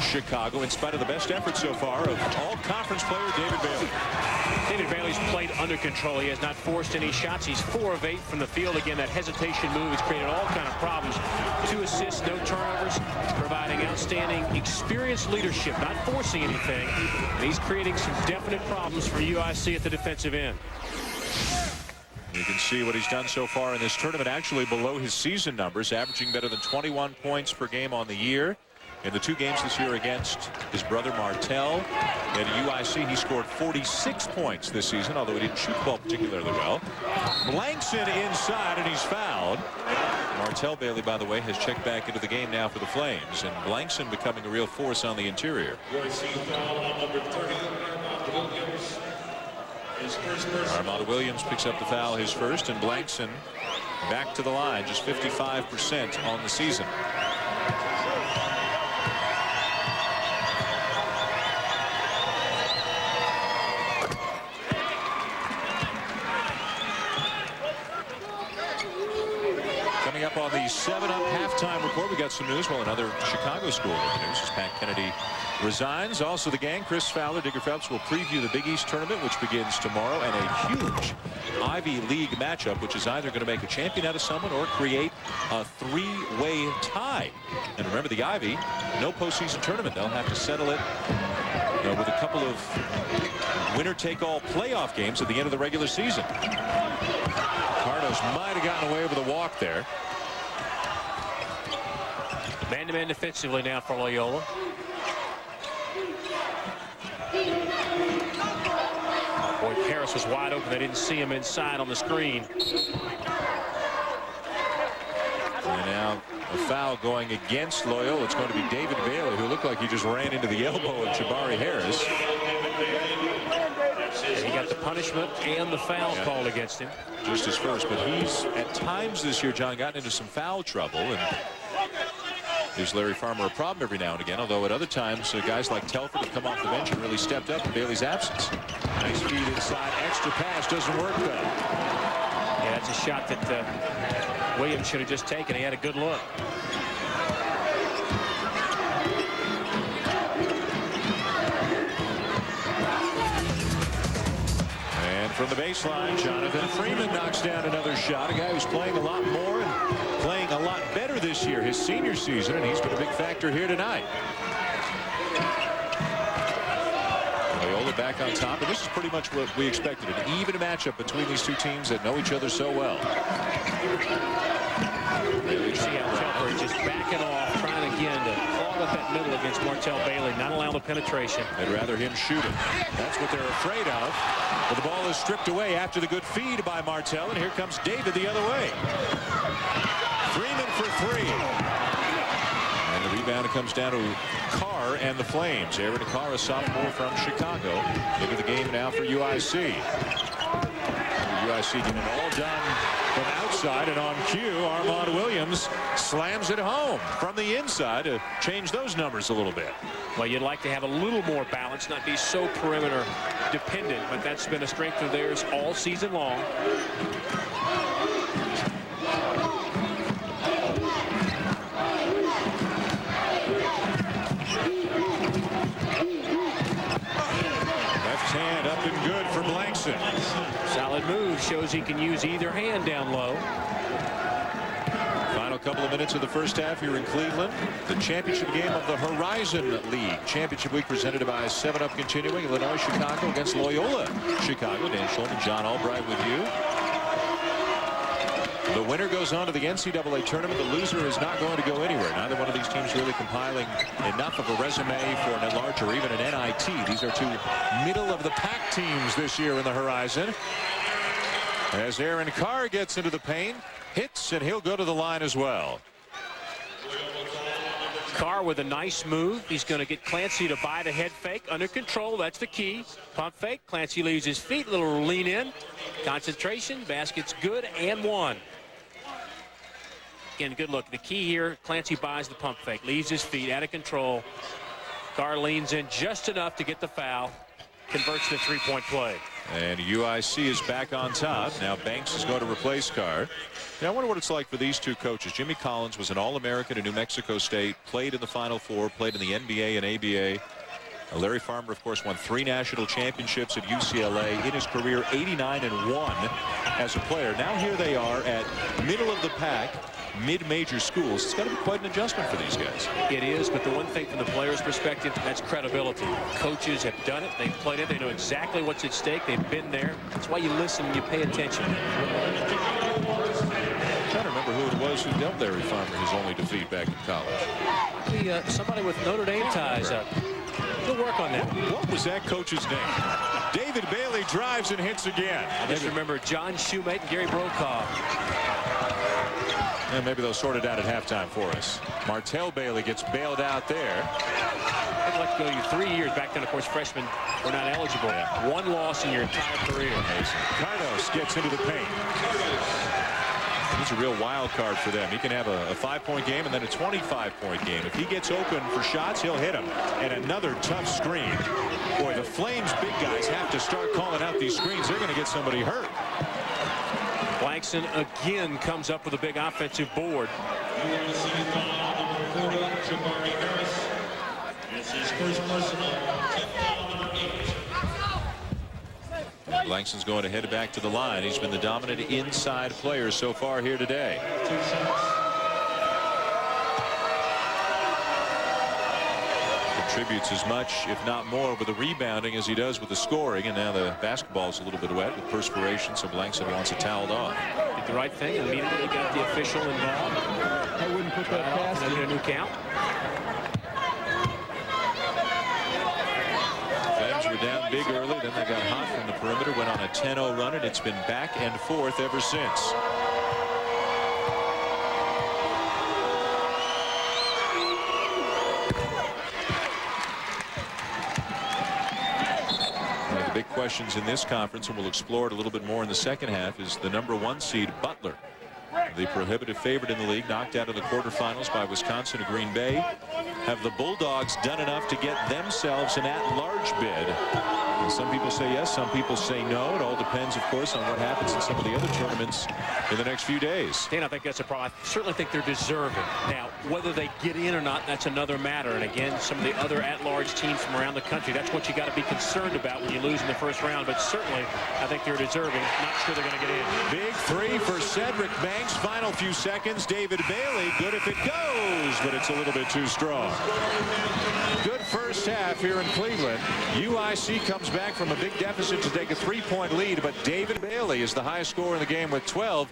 Chicago, in spite of the best effort so far of all-conference player David Bailey. David Bailey's played under control. He has not forced any shots. He's 4 of 8 from the field. Again, that hesitation move has created all kind of problems. 2 assists, no turnovers, providing outstanding experienced leadership, not forcing anything. And he's creating some definite problems for UIC at the defensive end. You can see what he's done so far in this tournament, actually below his season numbers, averaging better than 21 points per game on the year. In the 2 games this year against his brother Martell at UIC, he scored 46 points this season, although he didn't shoot the ball particularly well. Blankson inside, and he's fouled. Martell Bailey, by the way, has checked back into the game now for the Flames, and Blankson becoming a real force on the interior. Armando Williams picks up the foul, his first, and Blankson back to the line, just 55% on the season. Coming up on the 7-Up halftime report, we got some news. Well, another Chicago school news as Pat Kennedy resigns. Also the gang, Chris Fowler, Digger Phelps will preview the Big East tournament, which begins tomorrow, and a huge Ivy League matchup, which is either going to make a champion out of someone or create a 3-way tie. And remember, the Ivy, no postseason tournament. They'll have to settle it with a couple of winner-take-all playoff games at the end of the regular season. Cardos might have gotten away with a walk there. Man-to-man defensively now for Loyola. Boy, Harris was wide open. They didn't see him inside on the screen. And now a foul going against Loyola. It's going to be David Bailey, who looked like he just ran into the elbow of Jabari Harris. And he got the punishment and the foul called against him. Just his first, but he's at times this year, John, gotten into some foul trouble, and gives Larry Farmer a problem every now and again, although at other times guys like Telford have come off the bench and really stepped up in Bailey's absence. Nice feed inside, extra pass, doesn't work though. Yeah, that's a shot that Williams should have just taken. He had a good look. And from the baseline, Jonathan Freeman knocks down another shot. A guy who's playing a lot more and playing a lot better this year, his senior season, and he's been a big factor here tonight. Loyola back on top, and this is pretty much what we expected, an even matchup between these two teams that know each other so well. You see how Telford just backing off, trying again to clog up that middle against Martell Bailey, not allow the penetration. They'd rather him shoot it. That's what they're afraid of. But the ball is stripped away after the good feed by Martell, and here comes David the other way. Freeman for 3. And the rebound comes down to Carr and the Flames. Aaron Carr, a sophomore from Chicago, into the game now for UIC. UIC getting it all done from outside side, and on cue, Armand Williams slams it home from the inside to change those numbers a little bit. Well, you'd like to have a little more balance, not be so perimeter dependent, but that's been a strength of theirs all season long. Left hand up and good for Blankson. Solid move, shows he can use either hand down low. Final couple of minutes of the first half here in Cleveland. The championship game of the Horizon League. Championship week presented by 7-Up continuing. Illinois, Chicago against Loyola. Chicago. Dan Schulman, John Albright with you. The winner goes on to the NCAA tournament. The loser is not going to go anywhere. Neither one of these teams really compiling enough of a resume for an at-large or even an NIT. These are two middle-of-the-pack teams this year in the Horizon. As Aaron Carr gets into the paint, hits, and he'll go to the line as well. Carr with a nice move. He's going to get Clancy to buy the head fake. Under control, that's the key. Pump fake. Clancy leaves his feet. Little lean in. Concentration. Basket's good and one. Again, good look. The key here, Clancy buys the pump fake. Leaves his feet out of control. Carr leans in just enough to get the foul. Converts the three-point play. And UIC is back on top. Now Banks is going to replace Carr. Now I wonder what it's like for these two coaches. Jimmy Collins was an All-American in New Mexico State, played in the Final Four, played in the NBA and ABA. Larry Farmer, of course, won 3 national championships at UCLA in his career, 89-1 as a player. Now here they are at middle of the pack, mid-major schools. It's got to be quite an adjustment for these guys. It is, but the one thing from the player's perspective, that's credibility. Coaches have done it. They've played it. They know exactly what's at stake. They've been there. That's why you listen and you pay attention. I'm trying to remember who it was who dealt Larry Farmer his only defeat back in college. Somebody with Notre Dame ties up. Good work on that. What was that coach's name? David Bailey drives and hits again. I just remember John Shoemate and Gary Brokaw. And maybe they'll sort it out at halftime for us. Martell Bailey gets bailed out there. They'd like to go you 3 years. Back then, of course, freshmen were not eligible. Yeah. 1 loss in your entire career. Cardos gets into the paint. He's a real wild card for them. He can have a 5-point game and then a 25-point game. If he gets open for shots, he'll hit them. And another tough screen. Boy, the Flames big guys have to start calling out these screens. They're going to get somebody hurt. Blankson again comes up with a big offensive board. Blankson's going to head back to the line. He's been the dominant inside player so far here today. Contributes as much, if not more, with the rebounding as he does with the scoring. And now the basketball's a little bit wet with perspiration, so Blankson wants it toweled off. Did the right thing. Immediately got the official involved. I wouldn't put that past him. A new count. Flames were down big early, then they got hot from the perimeter, went on a 10-0 run, and it's been back and forth ever since. One of the big questions in this conference, and we'll explore it a little bit more in the second half, is the #1 seed Butler. The prohibitive favorite in the league, knocked out in the quarterfinals by Wisconsin to Green Bay. Have the Bulldogs done enough to get themselves an at-large bid? And some people say yes, some people say no. It all depends, of course, on what happens in some of the other tournaments in the next few days. Dan, I think that's a problem. I certainly think they're deserving. Now, whether they get in or not, that's another matter. And again, some of the other at-large teams from around the country, that's what you got to be concerned about when you lose in the first round. But certainly, I think they're deserving. Not sure they're going to get in. Big three for Cedric Banks. Final few seconds. David Bailey, good if it goes, but it's a little bit too strong. Good first half here in Cleveland. UIC comes back from a big deficit to take a 3-point lead, but David Bailey is the highest scorer in the game with 12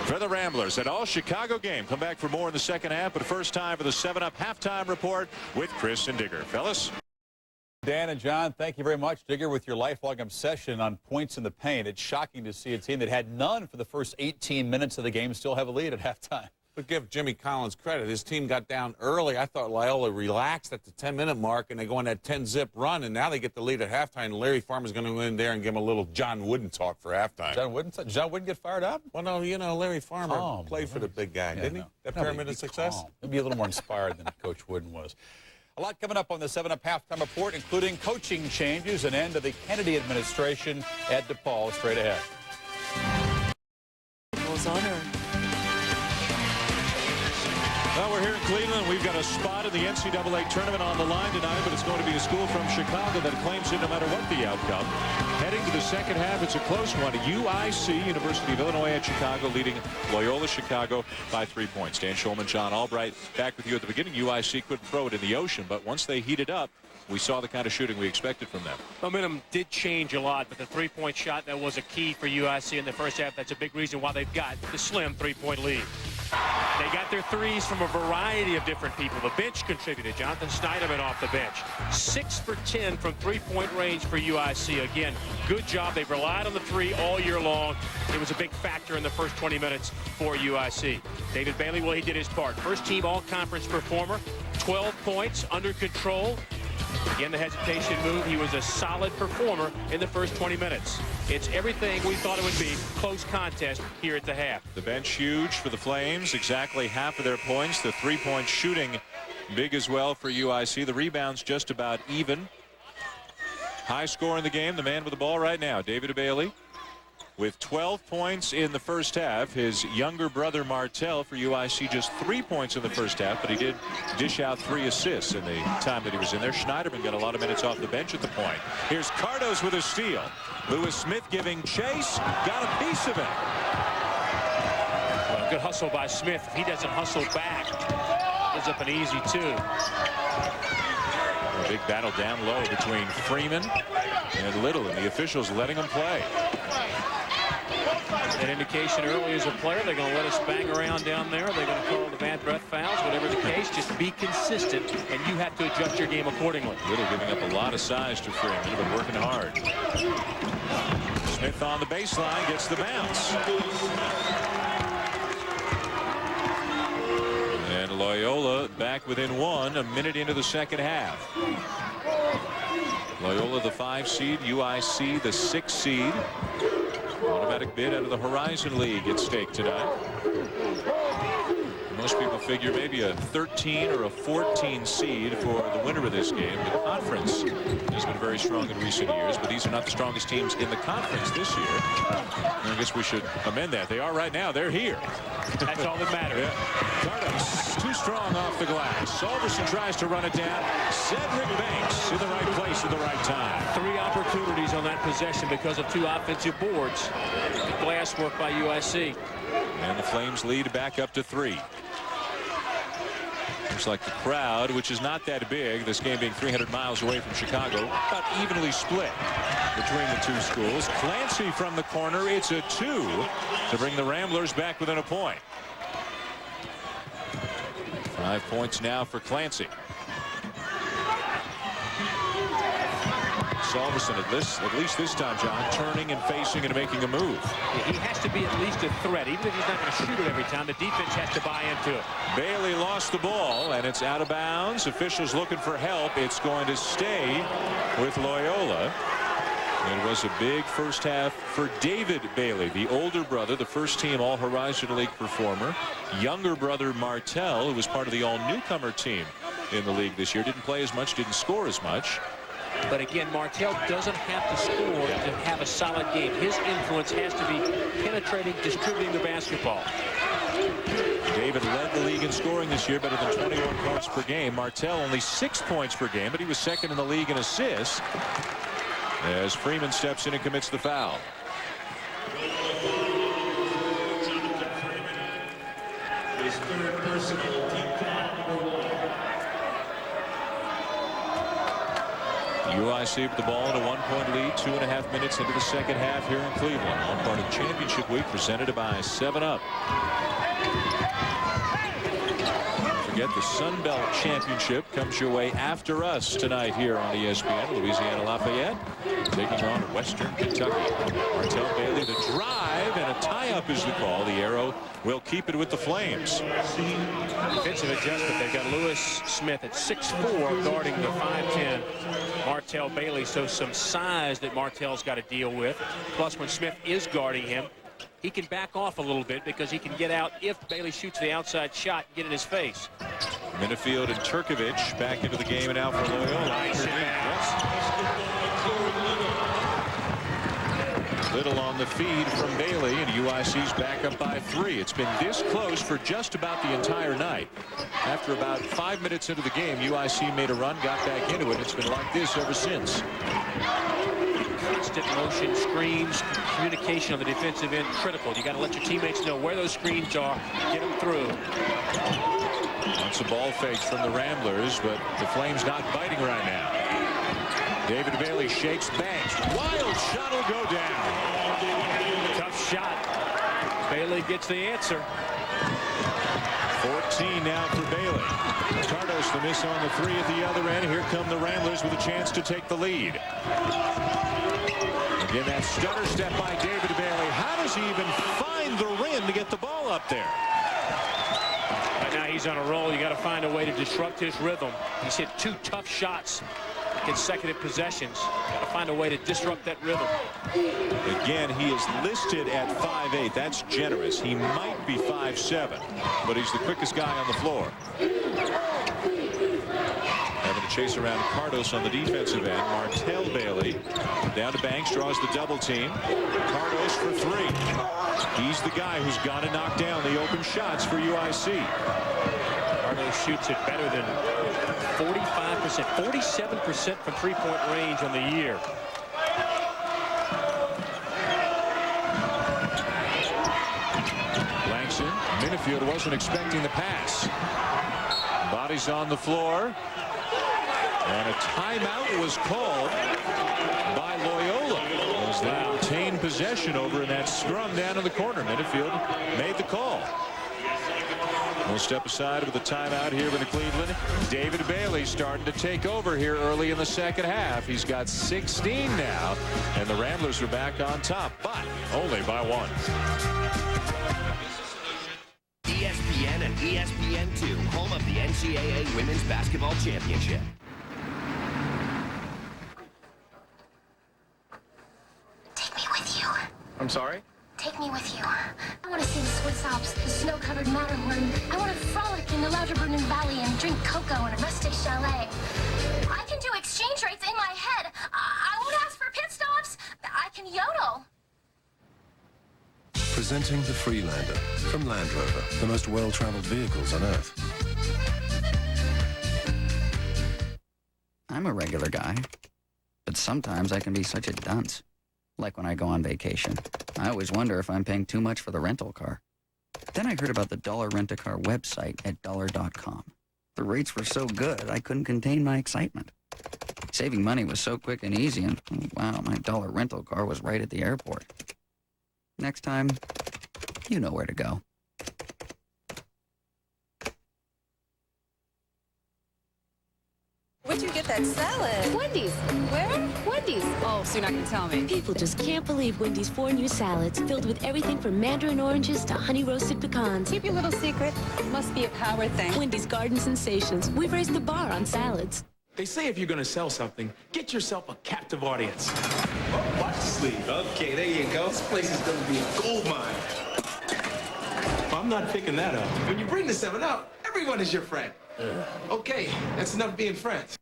for the Ramblers. An all-Chicago game. Come back for more in the second half, but first time for the 7-Up halftime report with Chris and Digger. Fellas. Dan and John, thank you very much. Digger, with your lifelong obsession on points in the paint, it's shocking to see a team that had none for the first 18 minutes of the game still have a lead at halftime. to give Jimmy Collins credit. His team got down early. I thought Loyola relaxed at the 10-minute mark, and they go on that 10-zip run, and now they get the lead at halftime. And Larry Farmer's going to go in there and give him a little John Wooden talk for halftime. Did John Wooden get fired up? Well, no, you know, Larry Farmer played for the big guy, didn't he? That pyramid of success? Maybe a little more inspired than Coach Wooden was. A lot coming up on the 7-Up halftime report, including coaching changes and end of the Kennedy administration at DePaul. Straight ahead. Goes on her. Well, we're here in Cleveland. We've got a spot in the NCAA tournament on the line tonight, but it's going to be a school from Chicago that claims it no matter what the outcome. Heading to the second half, it's a close one. UIC, University of Illinois at Chicago, leading Loyola Chicago by 3 points. Dan Schulman, John Albright, back with you at the beginning. UIC couldn't throw it in the ocean, but once they heated up, we saw the kind of shooting we expected from them. Momentum did change a lot, but the three-point shot, that was a key for UIC in the first half. That's a big reason why they've got the slim three-point lead. They got their threes from a variety of different people. The bench contributed. Jonathan Schneiderman off the bench. 6 for 10 from three-point range for UIC. Again, good job. They've relied on the three all year long. It was a big factor in the first 20 minutes for UIC. David Bailey, well, he did his part. First team all-conference performer. 12 points, under control. Again, the hesitation move. He was a solid performer in the first 20 minutes. It's everything we thought it would be. Close contest here at the half. The bench huge for the Flames. Exactly half of their points. The three-point shooting big as well for UIC. The rebounds just about even. High score in the game. The man with the ball right now, David Bailey, with 12 points in the first half. His younger brother Martell for UIC just 3 points in the first half, but he did dish out 3 assists in the time that he was in there. Schneiderman got a lot of minutes off the bench at the point. Here's Cardos with a steal. Lewis Smith giving chase, got a piece of it. Well, good hustle by Smith. If he doesn't hustle back, gives up an easy 2. A big battle down low between Freeman and Little, and the officials letting him play. An indication early as a player, they're going to let us bang around down there. They're going to call the bad breath fouls. Whatever the case, just be consistent, and you have to adjust your game accordingly. Little giving up a lot of size to Freeman, but working hard. Smith on the baseline, gets the bounce. And Loyola back within 1 a minute into the second half. Loyola the 5 seed, UIC the 6 seed. Automatic bid out of the Horizon League at stake tonight. Most people figure maybe a 13 or a 14 seed for the winner of this game. The conference has been very strong in recent years, but these are not the strongest teams in the conference this year. I guess we should amend that. They are right now. They're here. That's all that matters. Yeah. Cardos too strong off the glass. Alderson tries to run it down. Cedric Banks in the right place at the right time. 3 opportunities on that possession because of 2 offensive boards. Good glass work by UIC. And the Flames lead back up to 3. Looks like the crowd, which is not that big, this game being 300 miles away from Chicago, about evenly split between the 2 schools. Clancy from the corner. It's a 2 to bring the Ramblers back within a point. 5 points now for Clancy. Salverson at least this time, John, turning and facing and making a move. He has to be at least a threat. Even if he's not going to shoot it every time, the defense has to buy into it. Bailey lost the ball, and it's out of bounds. Officials looking for help. It's going to stay with Loyola. It was a big first half for David Bailey, the older brother, the first team All-Horizon League performer. Younger brother Martell, who was part of the all-newcomer team in the league this year, didn't play as much, didn't score as much. But again, Martell doesn't have to score to have a solid game. His influence has to be penetrating, distributing the basketball. David led the league in scoring this year, better than 21 points per game. Martell only 6 points per game, but he was second in the league in assists as Freeman steps in and commits the foul. His third personal team foul. UIC with the ball in a 1-point lead, 2.5 minutes into the second half here in Cleveland. One part of Championship Week presented by 7-Up. forget the Sun Belt Championship comes your way after us tonight here on ESPN. Louisiana Lafayette taking on Western Kentucky. Martell Bailey, the drive, and a tie-up is the call. The Arrow will keep it with the Flames. Defensive adjustment. They've got Lewis Smith at 6'4", guarding the 5'10" Martell Bailey. So some size that Martell's got to deal with. Plus, when Smith is guarding him, he can back off a little bit because he can get out if Bailey shoots the outside shot and get in his face. Minifield and Turkovich back into the game and out for Loyola. Nice Little on the feed from Bailey, and UIC's back up by 3. It's been this close for just about the entire night. After about 5 minutes into the game, UIC made a run, got back into it. It's been like this ever since. Constant motion, screens, communication on the defensive end, critical. You got to let your teammates know where those screens are, get them through. Lots of ball fakes from the Ramblers, but the Flames not biting right now. David Bailey shakes, bangs. Wild shot will go down. Tough shot. Bailey gets the answer. 14 now for Bailey. Cardos the miss on the 3 at the other end. Here come the Ramblers with a chance to take the lead. Again, that stutter step by David Bailey. How does he even find the rim to get the ball up there? Right now he's on a roll. You got to find a way to disrupt his rhythm. He's hit 2 tough shots in consecutive possessions. Got to find a way to disrupt that rhythm. Again, he is listed at 5'8". That's generous. He might be 5'7", but he's the quickest guy on the floor. Having to chase around Cardos on the defensive end. Martell Bailey down to Banks, draws the double team. Cardos for 3. He's the guy who's got to knock down the open shots for UIC. Cardos shoots it better than 45%, 47% from three-point range on the year. Langston, Minifield wasn't expecting the pass. Bodies on the floor. And a timeout was called by Loyola as they retained possession over in that scrum down in the corner. Minifield made the call. We'll step aside with a timeout here with Cleveland. David Bailey starting to take over here early in the second half. He's got 16 now, and the Ramblers are back on top, but only by 1. ESPN and ESPN2, home of the NCAA Women's Basketball Championship. Take me with you. I'm sorry? Take me with you. I want to see the Swiss Alps, the snow-covered Matterhorn. I want to frolic in the Lauterbrunnen Valley and drink cocoa in a rustic chalet. I can do exchange rates in my head. I won't ask for pit stops. I can yodel. Presenting the Freelander from Land Rover, the most well-traveled vehicles on Earth. I'm a regular guy, but sometimes I can be such a dunce. Like when I go on vacation. I always wonder if I'm paying too much for the rental car. Then I heard about the dollar rent-a-car website at dollar.com. The rates were so good, I couldn't contain my excitement. Saving money was so quick and easy, and wow, my dollar rental car was right at the airport. Next time, you know where to go. Where'd you get that salad? Wendy's. Where? Wendy's. Oh, so you're not gonna tell me. People just can't believe Wendy's 4 new salads filled with everything from mandarin oranges to honey roasted pecans. Keep your little secret. Must be a power thing. Wendy's Garden Sensations. We've raised the bar on salads. They say if you're going to sell something, get yourself a captive audience. Oh, watch the sleeve. Okay, there you go. This place is going to be a gold mine. I'm not picking that up. When you bring the 7 up, everyone is your friend. Okay, that's enough being friends.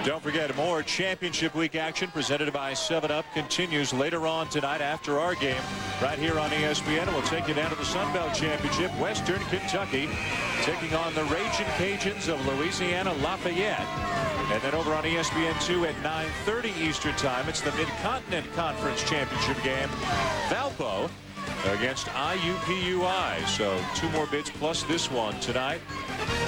Don't forget, more championship week action presented by 7-Up continues later on tonight after our game right here on ESPN. We'll take you down to the Sun Belt Championship. Western Kentucky taking on the Raging Cajuns of Louisiana Lafayette. And then over on ESPN2 at 9:30 Eastern Time, it's the Mid-Continent Conference Championship game. Valpo against IUPUI. So 2 more bids plus this one tonight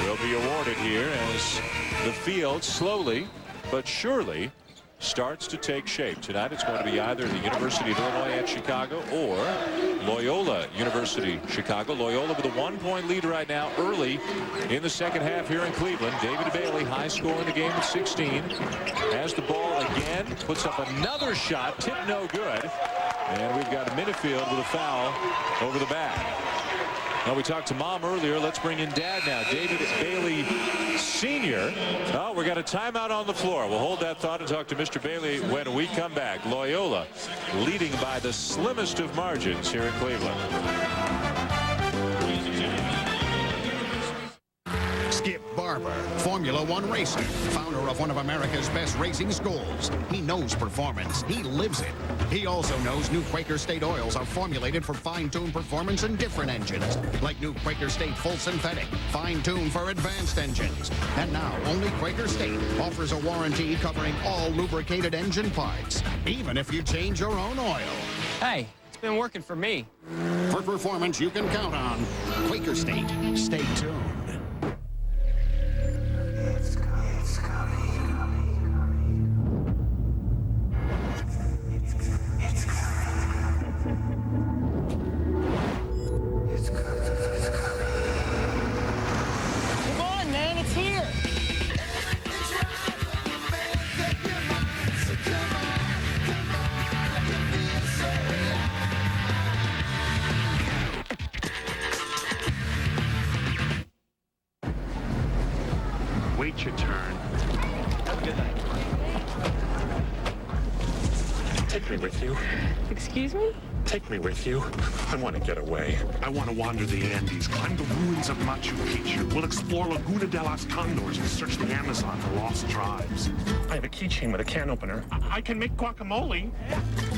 will be awarded here as the field slowly but surely starts to take shape. Tonight it's going to be either the University of Illinois at Chicago or Loyola University, Chicago. Loyola with a 1-point lead right now early in the second half here in Cleveland. David Bailey, high score in the game at 16. Has the ball again, puts up another shot, tip no good. And we've got Minifield with a foul over the back. Well, we talked to Mom earlier. Let's bring in Dad now. David Bailey Sr. Oh, we got a timeout on the floor. We'll hold that thought and talk to Mr. Bailey when we come back. Loyola leading by the slimmest of margins here in Cleveland. Skip Barber, Formula One racer, founder of one of America's best racing schools. He knows performance. He lives it. He also knows new Quaker State oils are formulated for fine-tuned performance in different engines, like new Quaker State Full Synthetic, fine-tuned for advanced engines. And now, only Quaker State offers a warranty covering all lubricated engine parts, even if you change your own oil. Hey, it's been working for me. For performance you can count on, Quaker State. Stay tuned. Wait your turn. Have a good night. Take me with you. Excuse me? Take me with you. I want to get away. I want to wander the Andes, climb the ruins of Machu Picchu. We'll explore Laguna de los Condors and search the Amazon for lost tribes. I have a keychain with a can opener. I can make guacamole.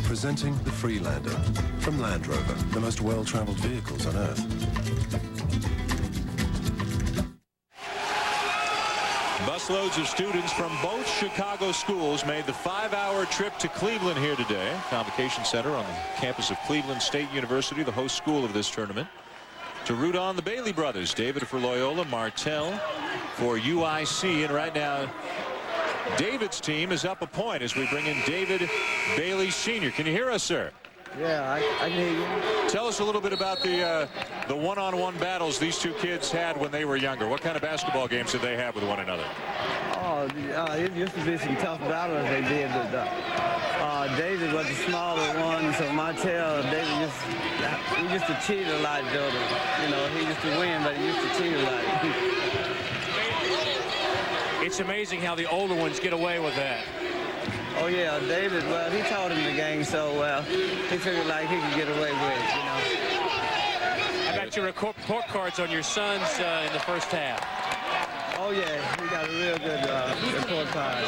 Presenting the Freelander from Land Rover, the most well-traveled vehicles on Earth. Busloads of students from both Chicago schools made the 5-hour trip to Cleveland here today. Convocation Center on the campus of Cleveland State University, the host school of this tournament, to root on the Bailey brothers. David for Loyola, Martell for UIC. And right now, David's team is up a point as we bring in David Bailey Sr. Can you hear us, sir? Yeah, I can hear you. Tell us a little bit about the one-on-one battles these two kids had when they were younger. What kind of basketball games did they have with one another? Oh, it used to be some tough battles they did. But David was the smaller one, so Martell, David he used to cheat a lot, though. You know, he used to win, but he used to cheat a lot. It's amazing how the older ones get away with that. Oh, yeah, David, well, he taught him the game so well, he figured like he could get away with it, you know. How about your report cards on your sons in the first half? Oh, yeah, he got a real good report card.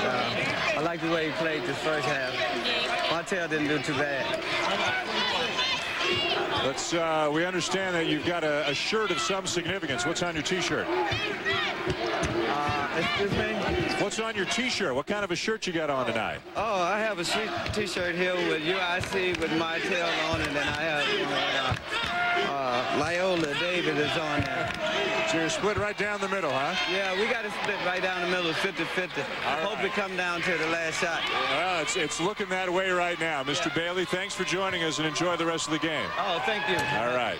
I like the way he played this first half. Martell didn't do too bad. We understand that you've got a shirt of some significance. What's on your T-shirt? Excuse me? What's on your T-shirt? What kind of a shirt you got on tonight? Oh, I have a sweet T-shirt here with UIC with Martell on it, and I have Loyola David is on there. So you're split right down the middle, huh? Yeah, we got to split right down the middle, 50-50. I hope we come down to the last shot. Well, it's looking that way right now. Mr. Bailey, thanks for joining us and enjoy the rest of the game. Oh, thank you. All right.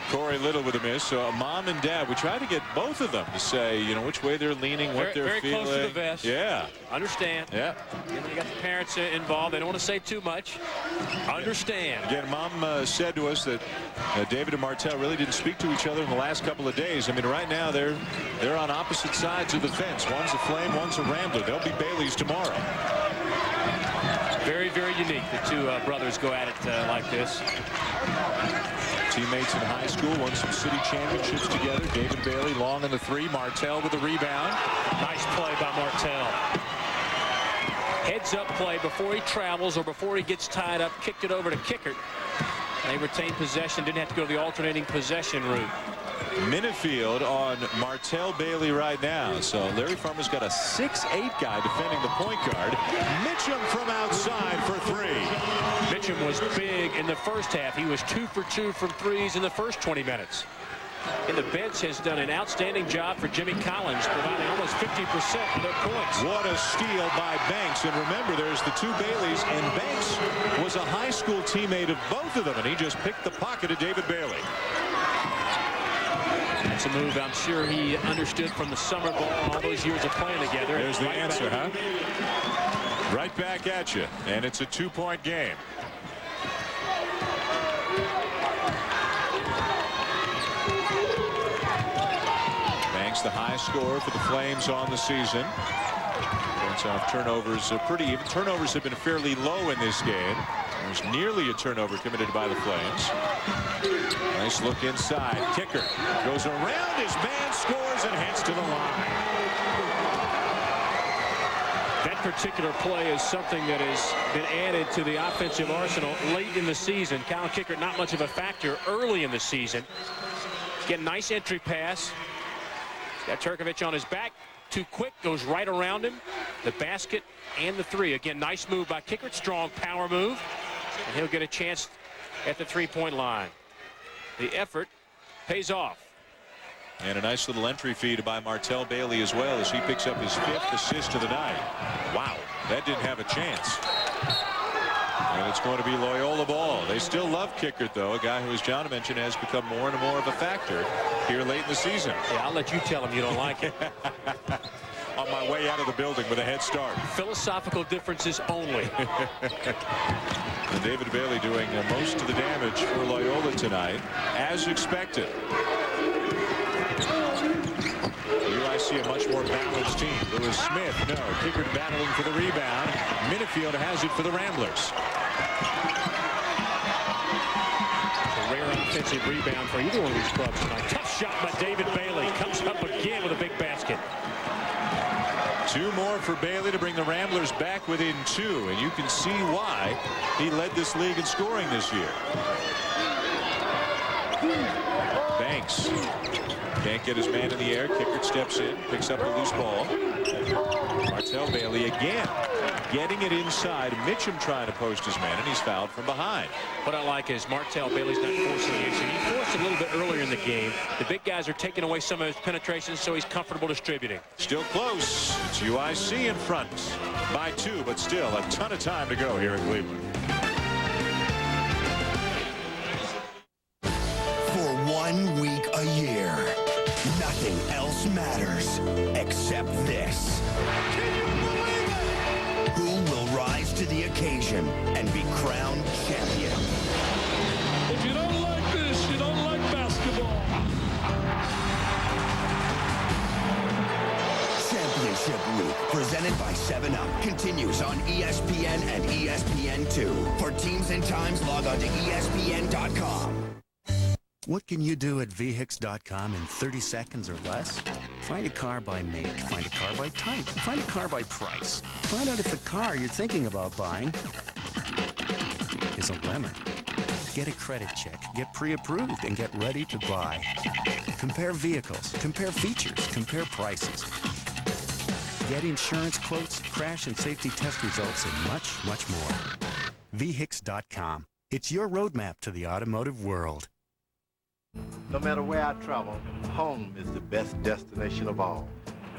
Corey Little with a miss. So Mom and Dad, we tried to get both of them to say, you know, which way they're leaning, what they're feeling. Very close to the vest. Yeah. Understand. Yeah. You got the parents involved. They don't want to say too much. Understand. Again, Mom said to us that David and Martell really didn't speak to each other in the last couple of days. I mean, right now they're on opposite sides of the fence. One's a Flame, one's a Rambler. They'll be Baileys tomorrow. Very, very unique. The two brothers go at it like this. Teammates in high school, won some city championships together. David Bailey long on the three. Martell with the rebound. Nice play by Martell. Heads up play before he travels or before he gets tied up. Kicked it over to Kickert. They retained possession. Didn't have to go the alternating possession route. Minifield on Martell Bailey right now. So Larry Farmer's got a 6'8" guy defending the point guard. Mitchum from outside for three. Mitchum was big in the first half. He was 2 for 2 from threes in the first 20 minutes. And the bench has done an outstanding job for Jimmy Collins, providing almost 50% of their points. What a steal by Banks. And remember, there's the two Baileys, and Banks was a high school teammate of both of them, and he just picked the pocket of David Bailey. That's a move I'm sure he understood from the summer ball, all those years of playing together. There's the answer, huh? Right back at you, and it's a 2-point game. Banks, the high scorer for the Flames on the season. Off turnovers are pretty even. Turnovers have been fairly low in this game. There's nearly a turnover committed by the Flames. Nice look inside. Kicker goes around his man, scores, and heads to the line. That particular play is something that has been added to the offensive arsenal late in the season. Kyle Kicker not much of a factor early in the season. Get a nice entry pass. Got Turkovich on his back. Too quick, goes right around him. The basket and the three. Again, nice move by Kicker. Strong power move. And he'll get a chance at the three-point line. The effort pays off. And a nice little entry feed by Martell Bailey as well, as he picks up his 5th assist of the night. Wow, that didn't have a chance. And it's going to be Loyola ball. They still love Kicker, though, a guy who, as John mentioned, has become more and more of a factor here late in the season. Yeah, I'll let you tell him you don't like it. On my way out of the building with a head start. Philosophical differences only. And David Bailey doing most of the damage for Loyola tonight, as expected. UIC a much more balanced team. Lewis Smith, no. Kicker battling for the rebound. Minifield has it for the Ramblers. A rare offensive rebound for either one of these clubs tonight. Tough shot by David Bailey. Comes up again with a big basket. 2 more for Bailey to bring the Ramblers back within 2, and you can see why he led this league in scoring this year. Banks can't get his man in the air. Kicker steps in, picks up a loose ball. Martell Bailey again getting it inside. Mitchum trying to post his man, and he's fouled from behind. What I like is Martell Bailey's not forcing the issue. He forced a little bit earlier in the game. The big guys are taking away some of his penetrations, so he's comfortable distributing. Still close. It's UIC in front by 2, but still a ton of time to go here in Cleveland. For 1 week a year, nothing else matters except this. Who will rise to the occasion and be crowned champion? If you don't like this, you don't like basketball. Championship Week, presented by 7-Up, continues on ESPN and ESPN2. For teams and times, log on to ESPN.com. What can you do at VHIX.com in 30 seconds or less? Find a car by make, find a car by type, find a car by price. Find out if the car you're thinking about buying is a lemon. Get a credit check, get pre-approved, and get ready to buy. Compare vehicles, compare features, compare prices. Get insurance quotes, crash and safety test results, and much, much more. VHIX.com. It's your roadmap to the automotive world. No matter where I travel, home is the best destination of all.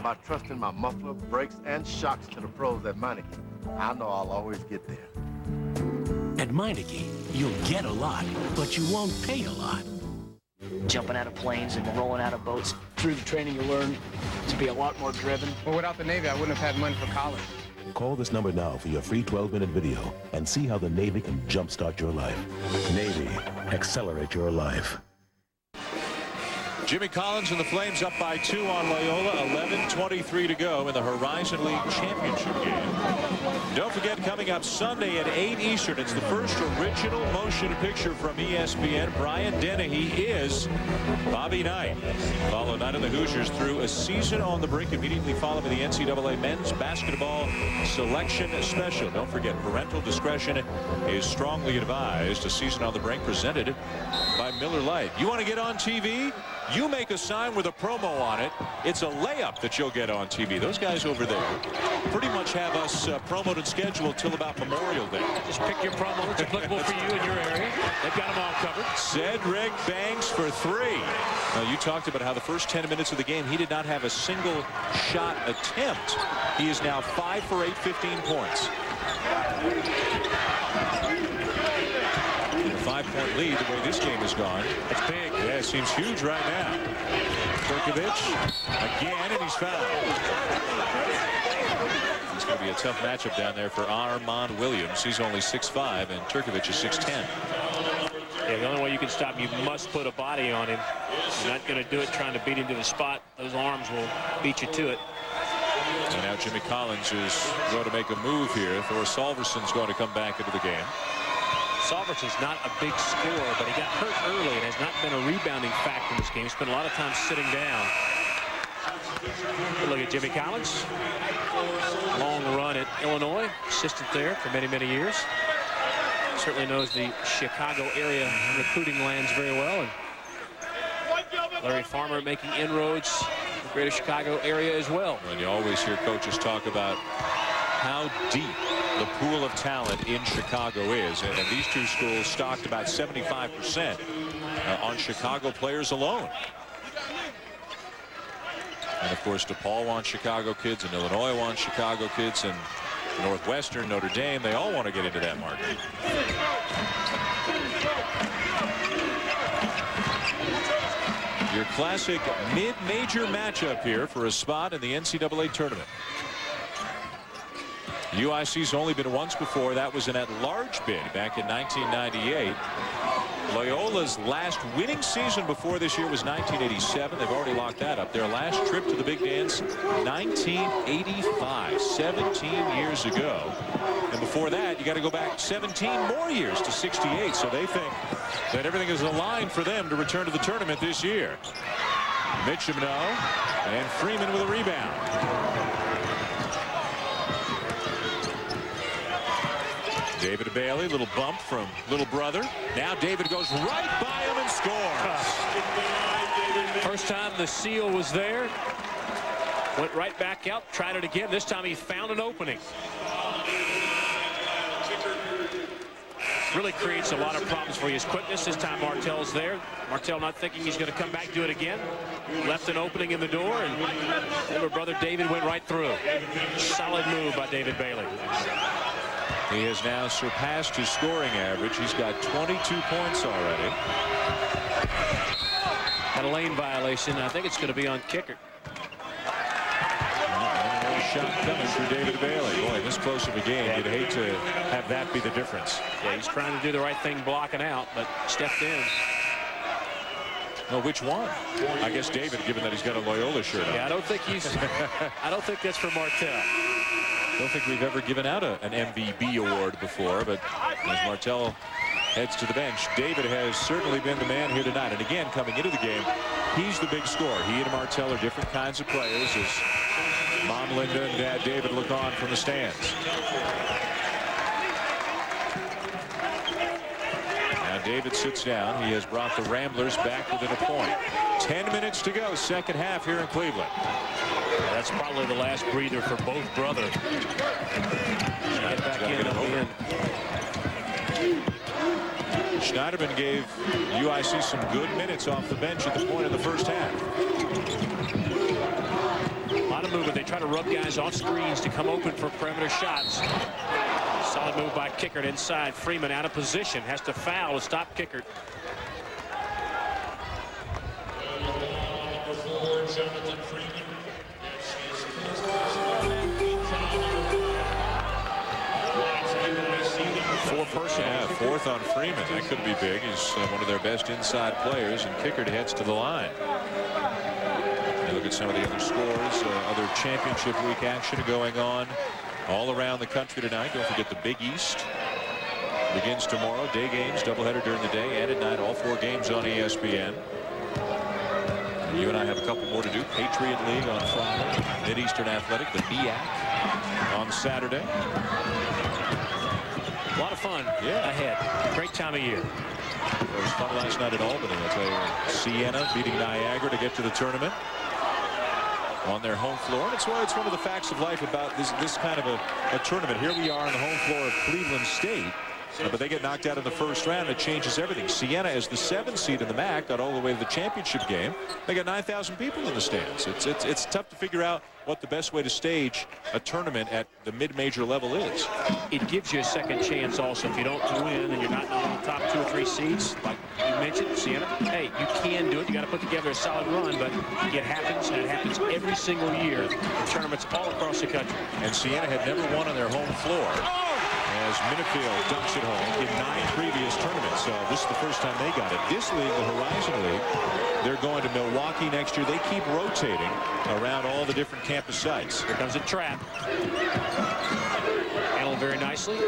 By trusting my muffler, brakes, and shocks to the pros at Meineke, I know I'll always get there. At Meineke, you'll get a lot, but you won't pay a lot. Jumping out of planes and rolling out of boats. Through the training, you learn to be a lot more driven. Well, without the Navy, I wouldn't have had money for college. Call this number now for your free 12-minute video and see how the Navy can jumpstart your life. Navy, accelerate your life. Jimmy Collins and the Flames up by 2 on Loyola. 11:23 to go in the Horizon League Championship game. Don't forget, coming up Sunday at 8 Eastern, it's the first original motion picture from ESPN. Brian Dennehy is Bobby Knight. Follow Knight and the Hoosiers through a season on the brink, immediately following the NCAA Men's Basketball Selection Special. Don't forget, parental discretion is strongly advised. A season on the brink presented by Miller Lite. You want to get on TV? You make a sign with a promo on it. It's a layup that you'll get on TV. Those guys over there pretty much have us promoted and scheduled till about Memorial Day. Just pick your promo that's applicable for you in your area. They've got them all covered. Cedric Banks for 3. You talked about how the first 10 minutes of the game he did not have a single shot attempt. He is now 5 for 8, 15 points. And a 5-point lead the way this game has gone. It's big. Yeah, it seems huge right now. Turkovic again, and he's fouled. It's going to be a tough matchup down there for Armand Williams. He's only 6'5", and Turkovic is 6'10". Yeah, the only way you can stop him, you must put a body on him. You're not going to do it trying to beat him to the spot. Those arms will beat you to it. And now Jimmy Collins is going to make a move here. Thor Salverson's going to come back into the game. Salverson's not a big scorer, but he got hurt early and has not been a rebounding factor in this game. He spent a lot of time sitting down. Look at Jimmy Collins. Long run at Illinois. Assistant there for many, many years. Certainly knows the Chicago area recruiting lands very well. And Larry Farmer making inroads in the greater Chicago area as well. And you always hear coaches talk about how deep the pool of talent in Chicago is. And these two schools stocked about 75% on Chicago players alone. And of course, DePaul wants Chicago kids, and Illinois wants Chicago kids, and Northwestern, Notre Dame, they all want to get into that market. Your classic mid-major matchup here for a spot in the NCAA tournament. UIC's only been once before. That was an at-large bid back in 1998. Loyola's last winning season before this year was 1987. They've already locked that up. Their last trip to the Big Dance, 1985, 17 years ago. And before that, you got to go back 17 more years to 68. So they think that everything is aligned for them to return to the tournament this year. Mitchum, no, and Freeman with a rebound. David Bailey, little bump from little brother. Now David goes right by him and scores. First time the seal was there. Went right back out, tried it again. This time he found an opening. Really creates a lot of problems for you. His quickness. This time Martell's there. Martell not thinking he's going to come back, do it again. Left an opening in the door, and little brother David went right through. Solid move by David Bailey. He has now surpassed his scoring average. He's got 22 points already. Had a lane violation. I think it's going to be on kicker. Another shot coming for David Bailey. Boy, this close of a game, you'd hate to have that be the difference. Yeah, he's trying to do the right thing, blocking out, but stepped in. Well, which one? I guess David, given that he's got a Loyola shirt on. Yeah, I don't think that's for Martell. I don't think we've ever given out an MVP award before, but as Martell heads to the bench, David has certainly been the man here tonight. And again, coming into the game, he's the big scorer. He and Martell are different kinds of players as Mom Linda and Dad David look on from the stands. Now David sits down. He has brought the Ramblers back within a point. 10 minutes to go, second half here in Cleveland. That's probably the last breather for both brothers. Get back in at the end. Schneiderman gave UIC some good minutes off the bench at the point of the first half. A lot of movement. They try to rub guys off screens to come open for perimeter shots. Solid move by Kickert inside. Freeman out of position. Has to foul to stop Kickert. Fourth on Freeman. That could be big. He's one of their best inside players, and Kickert heads to the line. And look at some of the other scores. Other championship week action going on all around the country tonight. Don't forget the Big East begins tomorrow. Day games, doubleheader during the day and at night. All 4 games on ESPN. And you and I have a couple more to do. Patriot League on Friday. Mid-Eastern Athletic, the MEAC on Saturday. A lot of fun ahead. Great time of year. It was fun last night at Albany. I'll tell you, Siena beating Niagara to get to the tournament on their home floor. And it's one of the facts of life about this kind of a tournament. Here we are on the home floor of Cleveland State. But they get knocked out in the first round. It changes everything. Siena, as the 7th seed in the MAC, got all the way to the championship game. They got 9,000 people in the stands. It's tough to figure out what the best way to stage a tournament at the mid-major level is. It gives you a second chance also. If you don't win and you're not on the top 2 or 3 seeds, like you mentioned, Siena, hey, you can do it. You got to put together a solid run, but it happens, and it happens every single year in tournaments all across the country. And Siena had never won on their home floor, as Minifield dunks at home in 9 previous tournaments. So this is the first time they got it. This league, the Horizon League, they're going to Milwaukee next year. They keep rotating around all the different campus sites. Here comes a trap. Handled very nicely.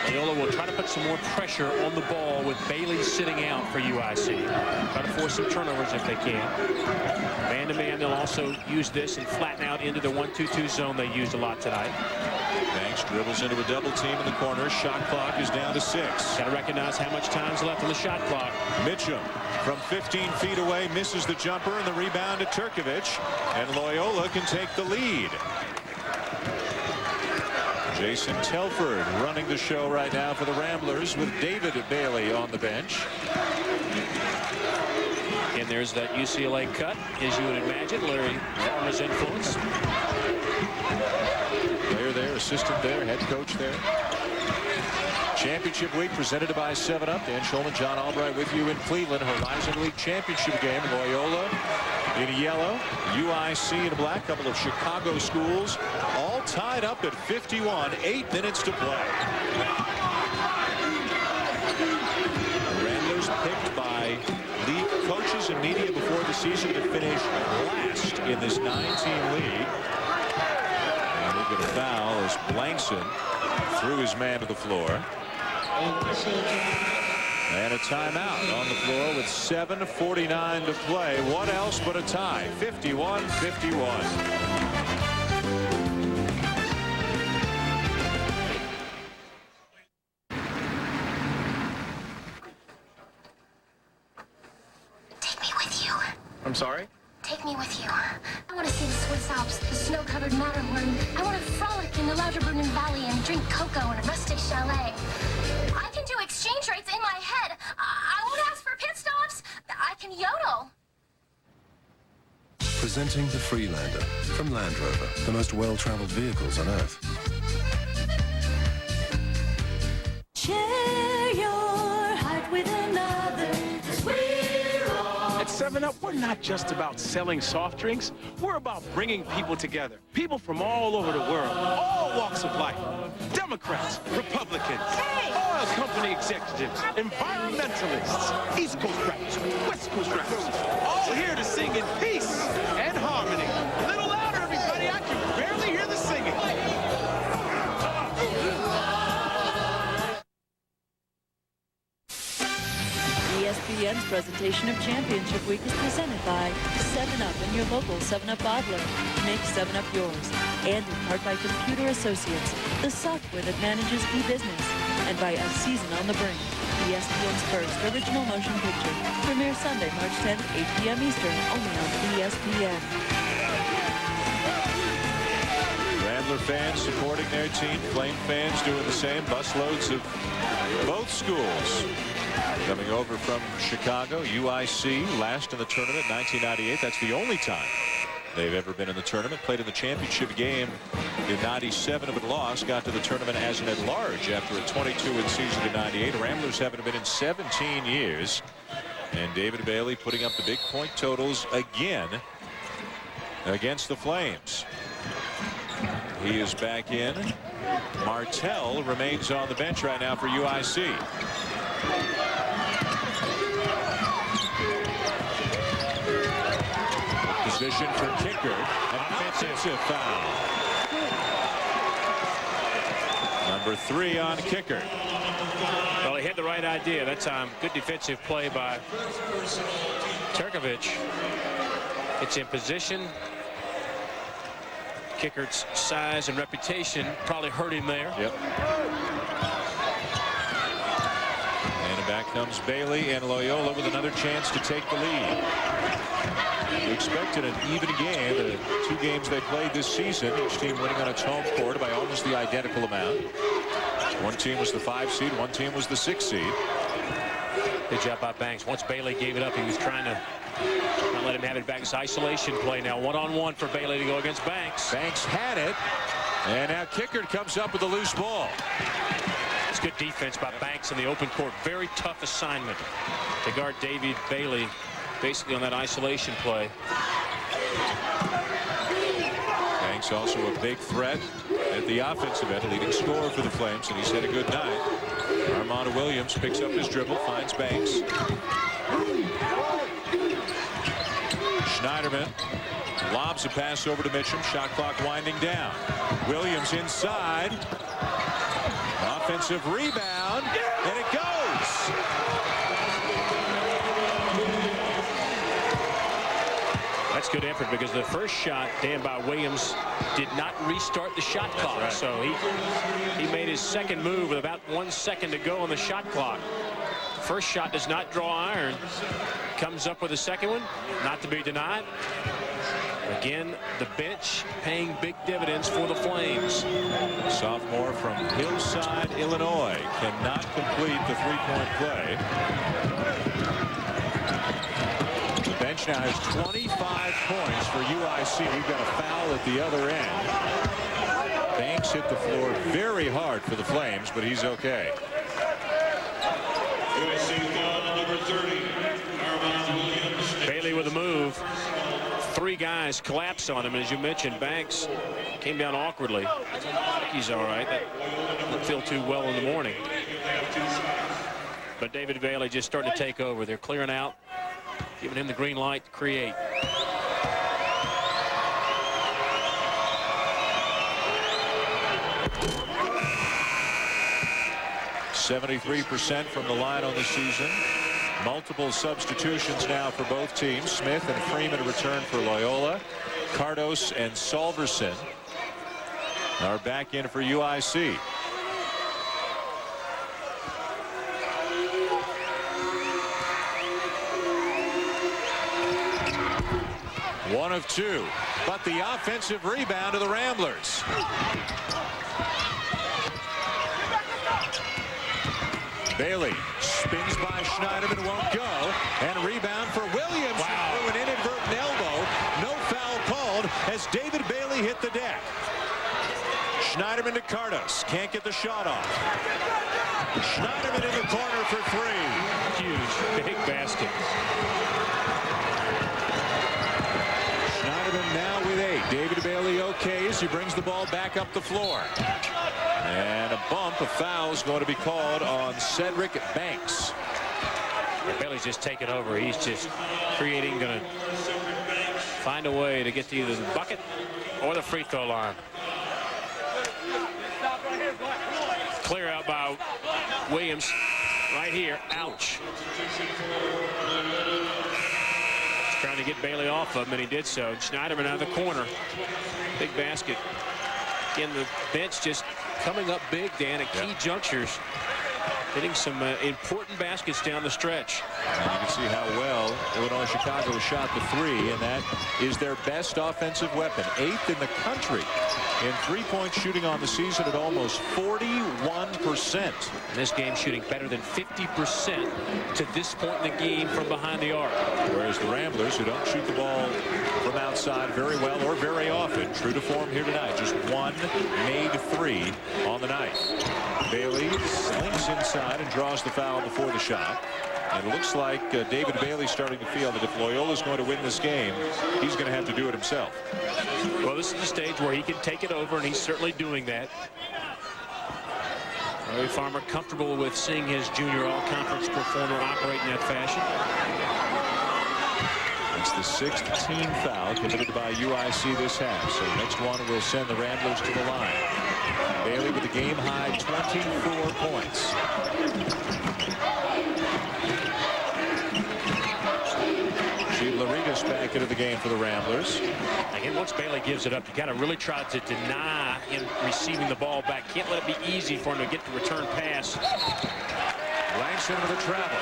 Loyola will try to put some more pressure on the ball with Bailey sitting out for UIC. Try to force some turnovers if they can. Man-to-man, they'll also use this and flatten out into the 1-2-2 zone they used a lot tonight. Banks dribbles into a double team in the corner. Shot clock is down to 6. Got to recognize how much time's left on the shot clock. Mitchum from 15 feet away misses the jumper, and the rebound to Turkovic, and Loyola can take the lead. Jason Telford running the show right now for the Ramblers with David Bailey on the bench. And there's that UCLA cut, as you would imagine. Larry Farmer's influence. Player there, assistant there, head coach there. Championship week presented by 7-Up. Dan Schulman, John Albright with you in Cleveland. Horizon League championship game. Loyola in yellow, UIC in black. Couple of Chicago schools all tied up at 51. 8 minutes to play. The Ramblers picked by league coaches and media before the season to finish last in this 9-team league. And we get a foul as Blankson threw his man to the floor. And a timeout on the floor with 7:49 to play. What else but a tie? 51-51. Take me with you. I'm sorry? Take me with you. I want to see the Swiss Alps, the snow-covered Matterhorn. I want to frolic in the Lauterbrunnen Valley and drink cocoa in a rustic chalet. I can do exchange rates in my head. I won't ask for pit stops. I can yodel. Presenting the Freelander from Land Rover, the most well-traveled vehicles on Earth. Share your heart with another. At 7-Up, we're not just about selling soft drinks. We're about bringing people together. People from all over the world, all walks of life. Democrats, Republicans, oil company executives, environmentalists, East Coast rappers, West Coast rappers, all here to sing in peace and harmony. A little louder, everybody. I can barely hear the singing. ESPN's presentation of Championship Week is presented by 7-Up and your local 7-Up bottler. Make 7-Up yours. And in part by Computer Associates, the software that manages e-business. And by A Season on the Brink, ESPN's first original motion picture. Premiere Sunday, March 10th, 8 p.m. Eastern, only on ESPN. Rambler fans supporting their team. Flame fans doing the same. Busloads of both schools coming over from Chicago. UIC last in the tournament, 1998. That's the only time they've ever been in the tournament. Played in the championship game in 97, but lost. Got to the tournament as an at-large after a 22-win season in 98. Ramblers haven't been in 17 years. And David Bailey putting up the big point totals again against the Flames. He is back in. Martell remains on the bench right now for UIC. Position for kicker. An offensive foul. Number 3 on kicker. Well, he had the right idea that time. Good defensive play by Turkovic. It's in position. Kicker's size and reputation probably hurt him there. Yep. And back comes Bailey, and Loyola with another chance to take the lead. We expected an even game. The two games they played this season, each team winning on its home court by almost the identical amount. One team was the 5 seed, one team was the 6 seed. Good job by Banks. Once Bailey gave it up, he was trying to not let him have it back. It's isolation play now. One-on-one for Bailey to go against Banks. Banks had it, and now Kickard comes up with a loose ball. It's good defense by Banks in the open court. Very tough assignment to guard David Bailey basically on that isolation play. Banks also a big threat at the offensive end, leading scorer for the Flames, and he's had a good night. Armando Williams picks up his dribble, finds Banks. Schneiderman lobs a pass over to Mitchum. Shot clock winding down. Williams inside. Offensive rebound, and it goes. That's good effort because the first shot, Dan, by Williams, did not restart the shot clock. Right. So he made his second move with about 1 second to go on the shot clock. First shot does not draw iron. Comes up with a second one, not to be denied. Again, the bench paying big dividends for the Flames. Sophomore from Hillside, Illinois, cannot complete the three-point play. The bench now has 25 points for UIC. We've got a foul at the other end. Banks hit the floor very hard for the Flames, but he's okay. Number 30, Bailey with a move. 3 guys collapse on him, and as you mentioned, Banks came down awkwardly. I think he's all right. That didn't feel too well in the morning. But David Bailey just starting to take over. They're clearing out, giving him the green light to create. .73% from the line on the season. Multiple substitutions now for both teams. Smith and Freeman return for Loyola. Cardos and Solverson are back in for UIC. One of 2, but the offensive rebound to the Ramblers. Bailey spins by Schneiderman, won't go, and rebound for Williams. Wow. Through an inadvertent elbow. No foul called as David Bailey hit the deck. Schneiderman to Cardos, can't get the shot off. Schneiderman in the corner for 3. Huge, big basket. Schneiderman now with 8. David Bailey okays. He brings the ball back up the floor. And a bump, a foul is going to be called on Cedric Banks. Bailey's just taking over. He's just creating, going to find a way to get to either the bucket or the free throw line. Clear out by Williams right here. Ouch. Trying to get Bailey off of him, and he did so. Schneiderman out of the corner. Big basket. Again, the bench just coming up big, Dan, at key junctures. Hitting some important baskets down the stretch. And you can see how well Illinois Chicago shot the 3, and that is their best offensive weapon. 8th in the country in three-point shooting on the season at almost 41%. And this game shooting better than 50% to this point in the game from behind the arc. Whereas the Ramblers, who don't shoot the ball from outside very well or very often, true to form here tonight. Just 1 made 3 on the night. Bailey slinks inside and draws the foul before the shot. And it looks like David Bailey starting to feel that if Loyola's going to win this game, he's going to have to do it himself. Well, this is the stage where he can take it over, and he's certainly doing that. Larry Farmer comfortable with seeing his junior all-conference performer operate in that fashion. It's the 6th team foul committed by UIC this half. So the next one will send the Ramblers to the line. Bailey with a game-high 24 points. Laritas back into the game for the Ramblers. Again, once Bailey gives it up, you got to really try to deny him receiving the ball back. Can't let it be easy for him to get the return pass. Langston with a travel.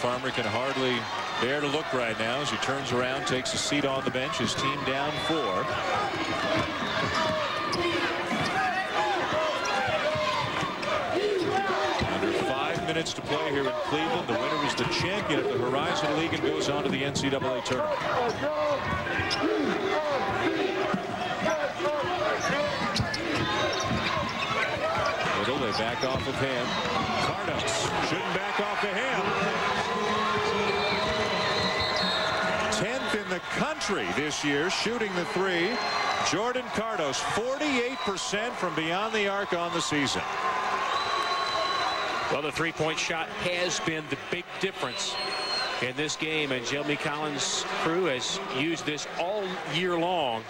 Farmer can hardly bear to look right now as he turns around, takes a seat on the bench. His team down 4. Under 5 minutes to play here in Cleveland. The winner is the champion of the Horizon League and goes on to the NCAA tournament. Little, they back off of him. Cardos shouldn't back off of him. 10th in the country this year shooting the 3. Jordan Cardos, 48% from beyond the arc on the season. Well, the three-point shot has been the big difference in this game, and Jimmy Collins' crew has used this all year long.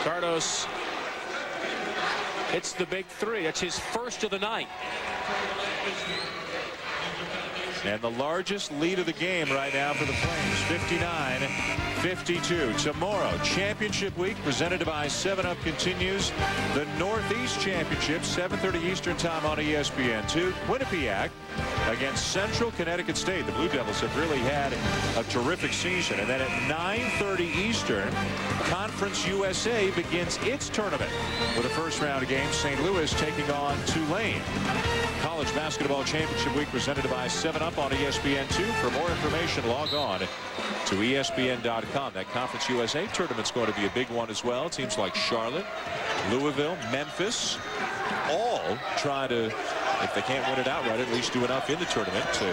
Cardos hits the big 3. That's his first of the night. And the largest lead of the game right now for the Flames, 59-52. Tomorrow, championship week presented by 7-Up continues. The Northeast Championship, 7:30 Eastern time on ESPN2. Quinnipiac against Central Connecticut State. The Blue Devils have really had a terrific season. And then at 9:30 Eastern, Conference USA begins its tournament with a first-round game. St. Louis taking on Tulane. College basketball championship week presented by 7-Up on ESPN2. For more information, log on to ESPN.com. That Conference USA tournament's going to be a big one as well. Teams like Charlotte, Louisville, Memphis, all try to, if they can't win it outright, at least do enough in the tournament to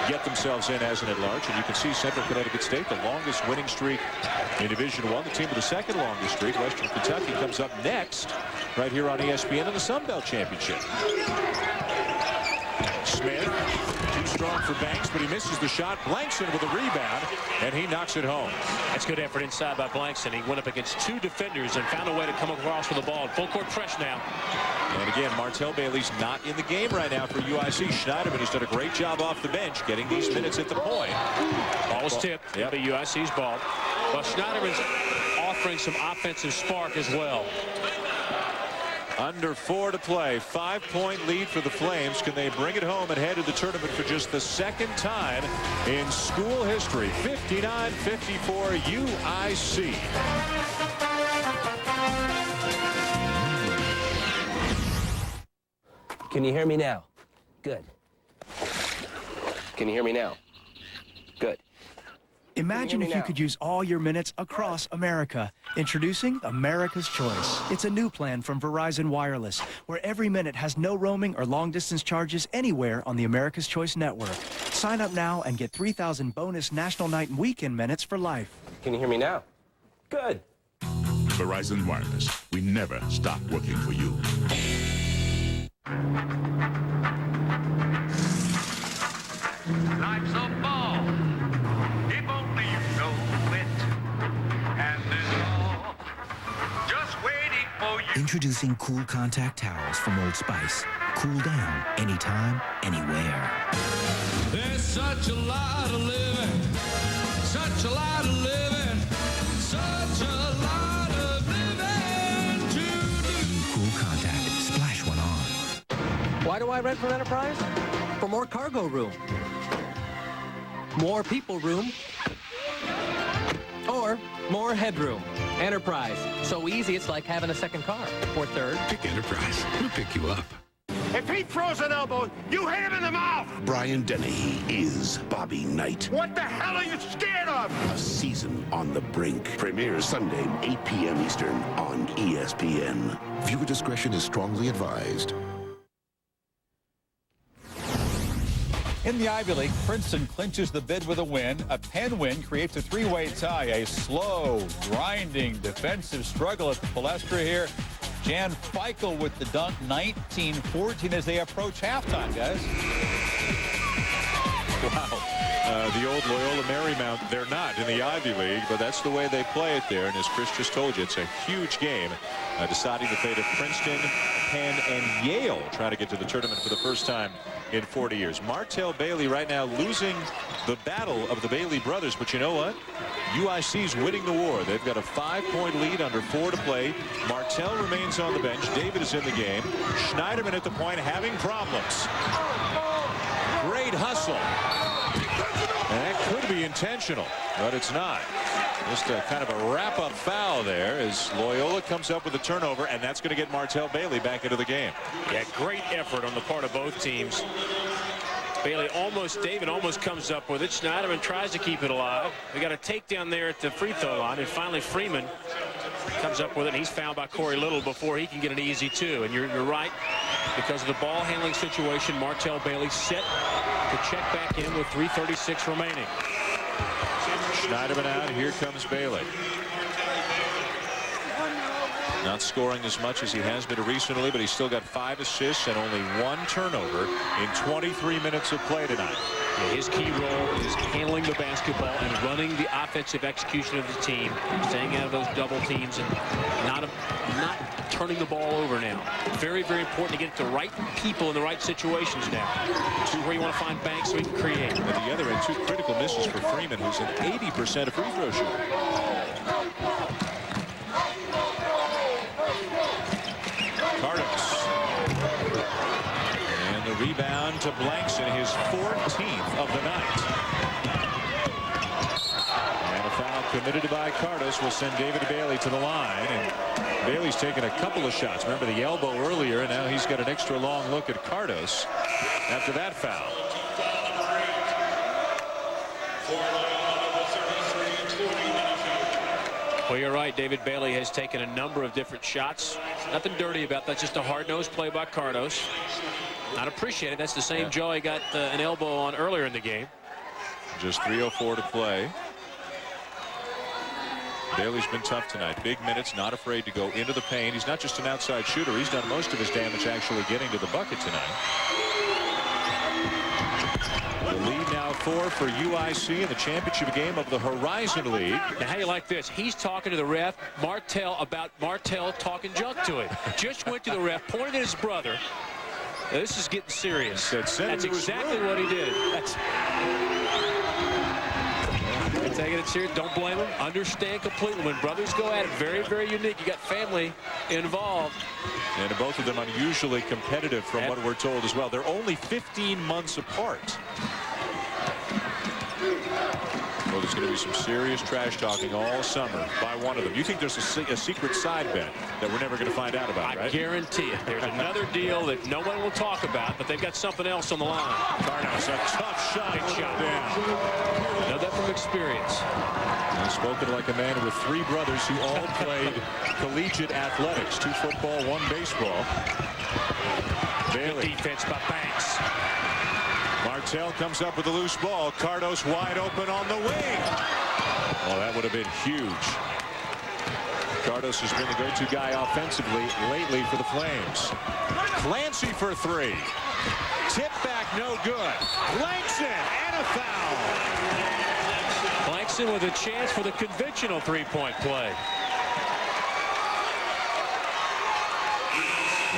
get themselves in as an at-large. And you can see Central Connecticut State, the longest winning streak in Division I. The team with the second longest streak, Western Kentucky, comes up next right here on ESPN in the Sun Belt Championship. Smith, too strong for Banks, but he misses the shot. Blankson with a rebound, and he knocks it home. That's good effort inside by Blankson. He went up against 2 defenders and found a way to come across with the ball. Full court press now. And again, Martell Bailey's not in the game right now for UIC. Schneiderman has done a great job off the bench, getting these minutes at the point. Ball is tipped. Yep. UIC's ball. Well, Schneiderman's offering some offensive spark as well. Under 4 to play. 5-point lead for the Flames. Can they bring it home and head to the tournament for just the second time in school history? 59-54 UIC. Can you hear me now? Good. Can you hear me now? Good. Imagine if you could use all your minutes across America. Introducing America's Choice. It's a new plan from Verizon Wireless, where every minute has no roaming or long-distance charges anywhere on the America's Choice network. Sign up now and get 3,000 bonus national night and weekend minutes for life. Can you hear me now? Good. Verizon Wireless. We never stop working for you. Life's a ball. If only you know it. And it's all just waiting for you. Introducing Cool Contact Towels from Old Spice. Cool down anytime, anywhere. There's such a lot of living. Such a lot of living. Such a lot of living to do. Cool Contact. Splash one on. Why do I rent from Enterprise? For more cargo room. More people room. Or more headroom. Enterprise. So easy it's like having a second car. Or third. Pick Enterprise. We'll pick you up. If he throws an elbow, you hit him in the mouth! Brian Dennehy is Bobby Knight. What the hell are you scared of? A season on the brink. Premieres Sunday, 8 p.m. Eastern on ESPN. Viewer discretion is strongly advised. In the Ivy League, Princeton clinches the bid with a win. A Penn win creates a three-way tie. A slow, grinding defensive struggle at the Palestra here. Jan Feichel with the dunk, 19-14 as they approach halftime, guys. Wow. The old Loyola Marymount, they're not in the Ivy League, but that's the way they play it there. And as Chris just told you, it's a huge game deciding the fate of Princeton, Penn, and Yale trying to get to the tournament for the first time in 40 years. Martell Bailey right now losing the battle of the Bailey brothers, but you know what? UIC's winning the war. They've got a 5-point lead under 4 to play. Martell remains on the bench. David is in the game. Schneiderman at the point having problems. Great hustle. And that could be intentional, but it's not. Just a kind of a wrap-up foul there as Loyola comes up with a turnover, and that's going to get Martell Bailey back into the game. Yeah, great effort on the part of both teams. Bailey David almost comes up with it. Schneiderman tries to keep it alive. We got a takedown there at the free throw line, and finally Freeman comes up with it, and he's fouled by Corey Little before he can get an easy two. And you're right, because of the ball handling situation, Martell Bailey set to check back in with 3:36 remaining. Schneiderman out. Here comes Bailey. Not scoring as much as he has been recently, but he's still got 5 assists and only 1 turnover in 23 minutes of play tonight. Yeah, his key role is handling the basketball and running the offensive execution of the team, staying out of those double teams and not turning the ball over now. Very, very important to get it to right people in the right situations now. This is where you want to find Banks so he can create. At the other end, 2 critical misses for Freeman, who's an 80% free throw shooter. And the rebound to Blankson, his 14th of the night. And a foul committed by Cardos will send David Bailey to the line. And Bailey's taken a couple of shots. Remember the elbow earlier, and now he's got an extra long look at Cardos after that foul. Well, you're right. David Bailey has taken a number of different shots. Nothing dirty about that. Just a hard-nosed play by Cardos. Not appreciated. That's the same jaw he got an elbow on earlier in the game. Just 3:04 to play. Bailey's been tough tonight. Big minutes, not afraid to go into the paint. He's not just an outside shooter. He's done most of his damage actually getting to the bucket tonight. The lead now 4 for UIC in the championship game of the Horizon League. Now, how do you like this? He's talking to the ref, Martell talking junk to him. Just went to the ref, pointed at his brother. Now, this is getting serious. That's exactly what he did. Taking it serious. Don't blame him. Understand completely. When brothers go at it, very, very unique. You got family involved. And both of them unusually competitive from what we're told as well. They're only 15 months apart. Well, there's going to be some serious trash talking all summer by one of them. You think there's a secret side bet that we're never going to to find out about, right? I guarantee it. There's another deal that no one will talk about, but they've got something else on the line. Cardos, a tough shot. Down. Know that from experience. He's spoken like a man with three brothers who all played collegiate athletics. 2 football, 1 baseball. Bailey. Good defense by Banks. Martell comes up with a loose ball. Cardos wide open on the wing. Oh, that would have been huge. Cardos has been the go-to guy offensively lately for the Flames. Clancy for 3. Tip back, no good. Blankson and a foul. Blankson with a chance for the conventional 3-point play.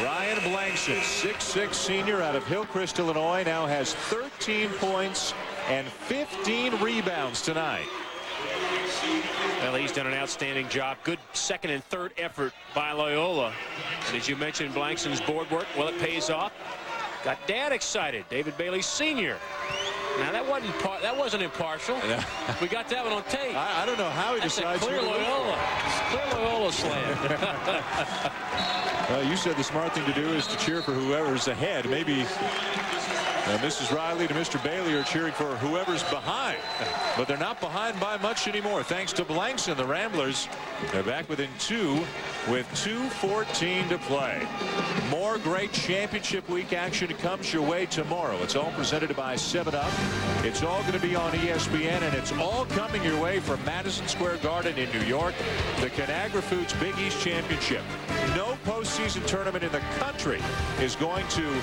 Ryan Blankson, 6'6" senior out of Hillcrest, Illinois, now has 13 points and 15 rebounds tonight. Well, he's done an outstanding job. Good second and third effort by Loyola. And as you mentioned, Blankson's board work, well, it pays off. Got Dad excited. David Bailey Sr. Now, that wasn't impartial. We got that one on tape. I don't know how he decides. Clear Loyola. Clear Loyola slam. Well, you said the smart thing to do is to cheer for whoever's ahead. Maybe Mrs. Riley to Mr. Bailey are cheering for whoever's behind. But they're not behind by much anymore. Thanks to Blankson, the Ramblers, they're back within 2 with 2:14 to play. More great championship week action comes your way tomorrow. It's all presented by 7-Up. It's all going to be on ESPN, and it's all coming your way from Madison Square Garden in New York. The Conagra Foods Big East Championship. No postseason tournament in the country is going to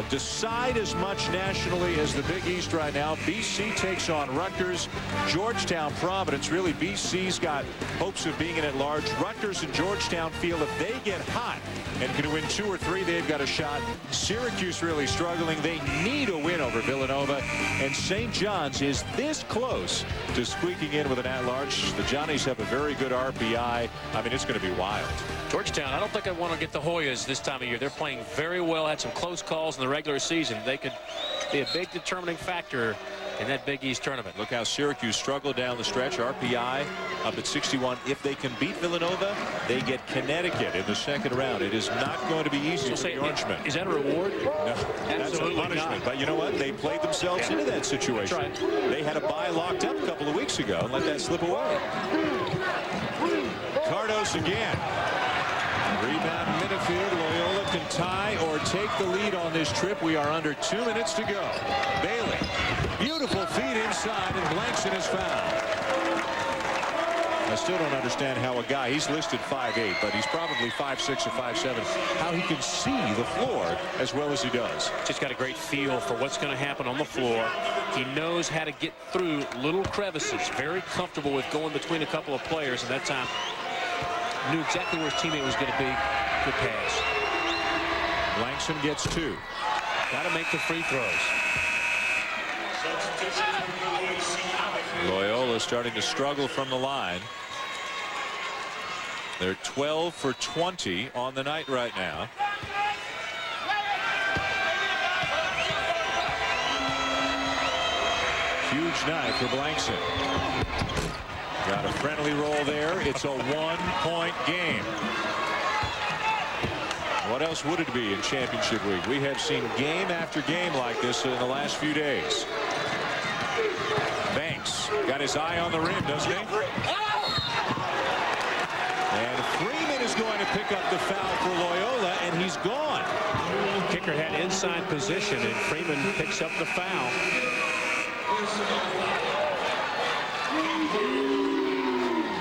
decide as much nationally as the Big East right now. BC takes on Rutgers. Georgetown, Providence. Really, BC's got hopes of being in at large. Rutgers and Georgetown feel if they get hot and can win 2 or 3, they've got a shot. Syracuse really struggling. They need a win over Villanova. And St. John's is this close to squeaking in with an at-large. The Johnnies have a very good RPI. I mean, it's going to be wild. Georgetown, I don't think I want to get the Hoyas this time of year. They're playing very well. Had some close calls in the regular season. They could be a big determining factor in that Big East tournament. Look how Syracuse struggled down the stretch. RPI up at 61. If they can beat Villanova, they get Connecticut in the second round. It is not going to be easy for the Orangemen. Is that a reward? No, that's a punishment. But you know what? They played themselves into that situation. That's right. They had a bye locked up a couple of weeks ago and let that slip away. Cardos again. Rebound midfield. Loyola can tie or take the lead on this trip. We are under 2 minutes to go. Bailey. Beautiful feed inside, and Blankson is fouled. I still don't understand how a guy, he's listed 5'8", but he's probably 5'6" or 5'7", how he can see the floor as well as he does. Just got a great feel for what's going to happen on the floor. He knows how to get through little crevices. Very comfortable with going between a couple of players, and that time knew exactly where his teammate was going to be. Good pass. Blankson gets 2. Got to make the free throws. Loyola starting to struggle from the line. They're 12 for 20 on the night right now. Huge night for Blankson. Got a friendly roll there. It's a 1-point game. What else would it be in championship week? We have seen game after game like this in the last few days. Banks got his eye on the rim, doesn't he? And Freeman is going to pick up the foul for Loyola, and he's gone. Kicker had inside position, and Freeman picks up the foul.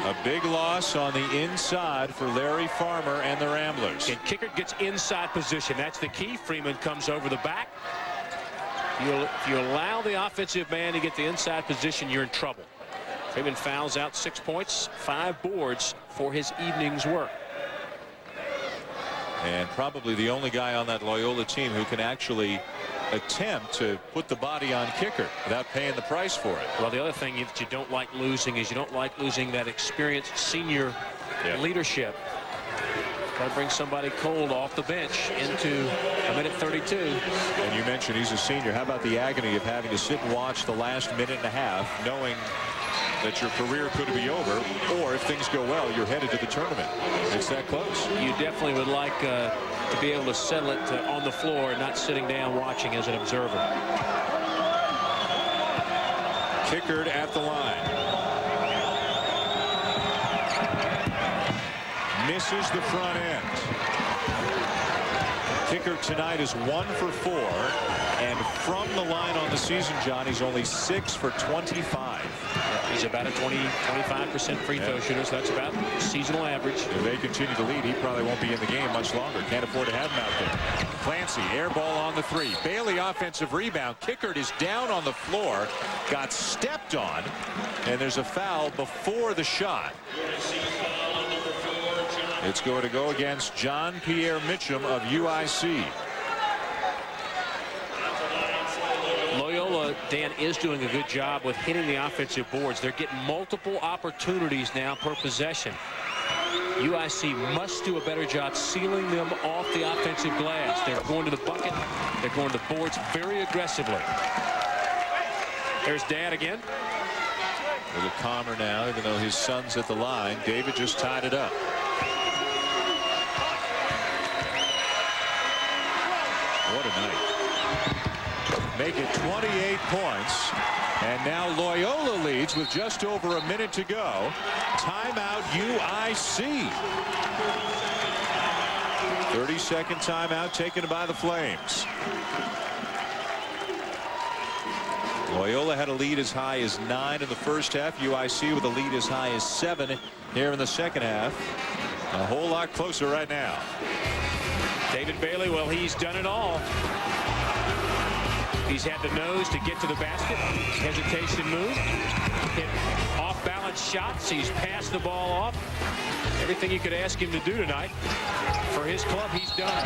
A big loss on the inside for Larry Farmer and the Ramblers. And Kicker gets inside position. That's the key. Freeman comes over the back. If you allow the offensive man to get the inside position, you're in trouble. Freeman fouls out 6 points, 5 boards for his evening's work. And probably the only guy on that Loyola team who can actually attempt to put the body on Kicker without paying the price for it. Well, the other thing that you don't like losing is you don't like losing that experienced senior leadership. Got to bring somebody cold off the bench into a minute 32. And you mentioned he's a senior. How about the agony of having to sit and watch the last minute and a half, knowing that your career could be over, or if things go well, you're headed to the tournament. It's that close. You definitely would like to be able to settle it on the floor and not sitting down watching as an observer. Kickered at the line. Misses the front end. Kicker tonight is 1 for 4, and from the line on the season, John, he's only 6 for 25. He's about a 25% free throw shooter, so that's about seasonal average. If they continue to lead, he probably won't be in the game much longer. Can't afford to have him out there. Clancy, air ball on the 3. Bailey, offensive rebound. Kickard is down on the floor, got stepped on, and there's a foul before the shot. It's going to go against John Pierre Mitchum of UIC. Loyola, Dan, is doing a good job with hitting the offensive boards. They're getting multiple opportunities now per possession. UIC must do a better job sealing them off the offensive glass. They're going to the bucket. They're going to the boards very aggressively. There's Dad again. A little calmer now, even though his son's at the line. David just tied it up. What a night. Make it 28 points. And now Loyola leads with just over a minute to go. Timeout UIC. 30-second timeout taken by the Flames. Loyola had a lead as high as 9 in the first half. UIC with a lead as high as 7 here in the second half. A whole lot closer right now. David Bailey, well, he's done it all. He's had the nose to get to the basket. Hesitation move. Hit off-balance shots. He's passed the ball off. Everything you could ask him to do tonight. For his club, he's done it.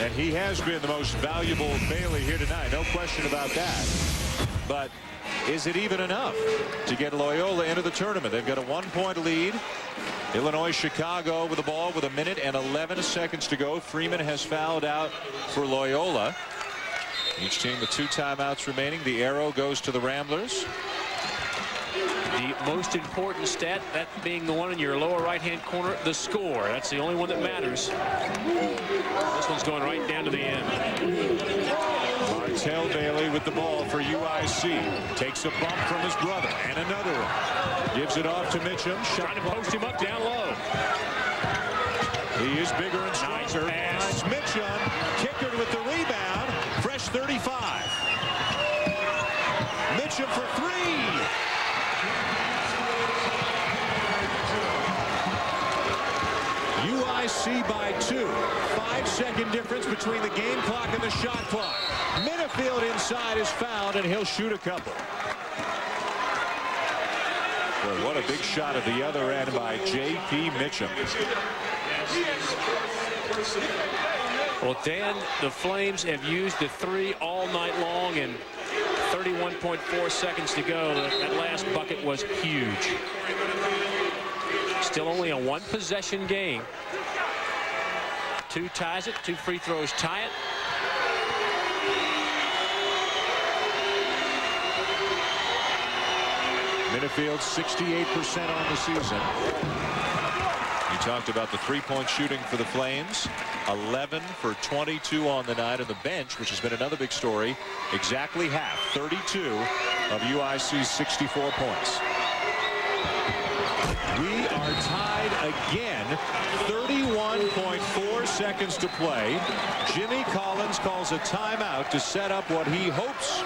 And he has been the most valuable Bailey here tonight. No question about that. But Is it even enough to get Loyola into the tournament? They've got a 1-point lead. Illinois Chicago with the ball with 1 minute and 11 seconds to go. Freeman has fouled out for Loyola. Each team with 2 timeouts remaining. The arrow goes to the Ramblers. The most important stat, that being the one in your lower right-hand corner, the score. That's the only one that matters. This one's going right down to the end. Martell Bailey with the ball for UIC. Takes a bump from his brother, and another one. Gives it off to Mitchum. Trying to post him up down low. He is bigger and stronger. Nice Mitchum. Kicker with the rebound. Fresh 35. Mitchum for 3. UIC by 2. 5-second difference between the game clock and the shot clock. Minifield inside is fouled, and he'll shoot a couple. Boy, what a big shot at the other end by J.P. Mitchum. Well, Dan, the Flames have used the 3 all night long, and 31.4 seconds to go. That last bucket was huge. Still only a 1-possession game. 2 ties it. 2 free throws tie it. Minifield 68% on the season. You talked about the 3-point shooting for the Flames. 11 for 22 on the night on the bench, which has been another big story. Exactly half, 32 of UIC's 64 points. We are tied again. 31.4 seconds to play. Jimmy Collins calls a timeout to set up what he hopes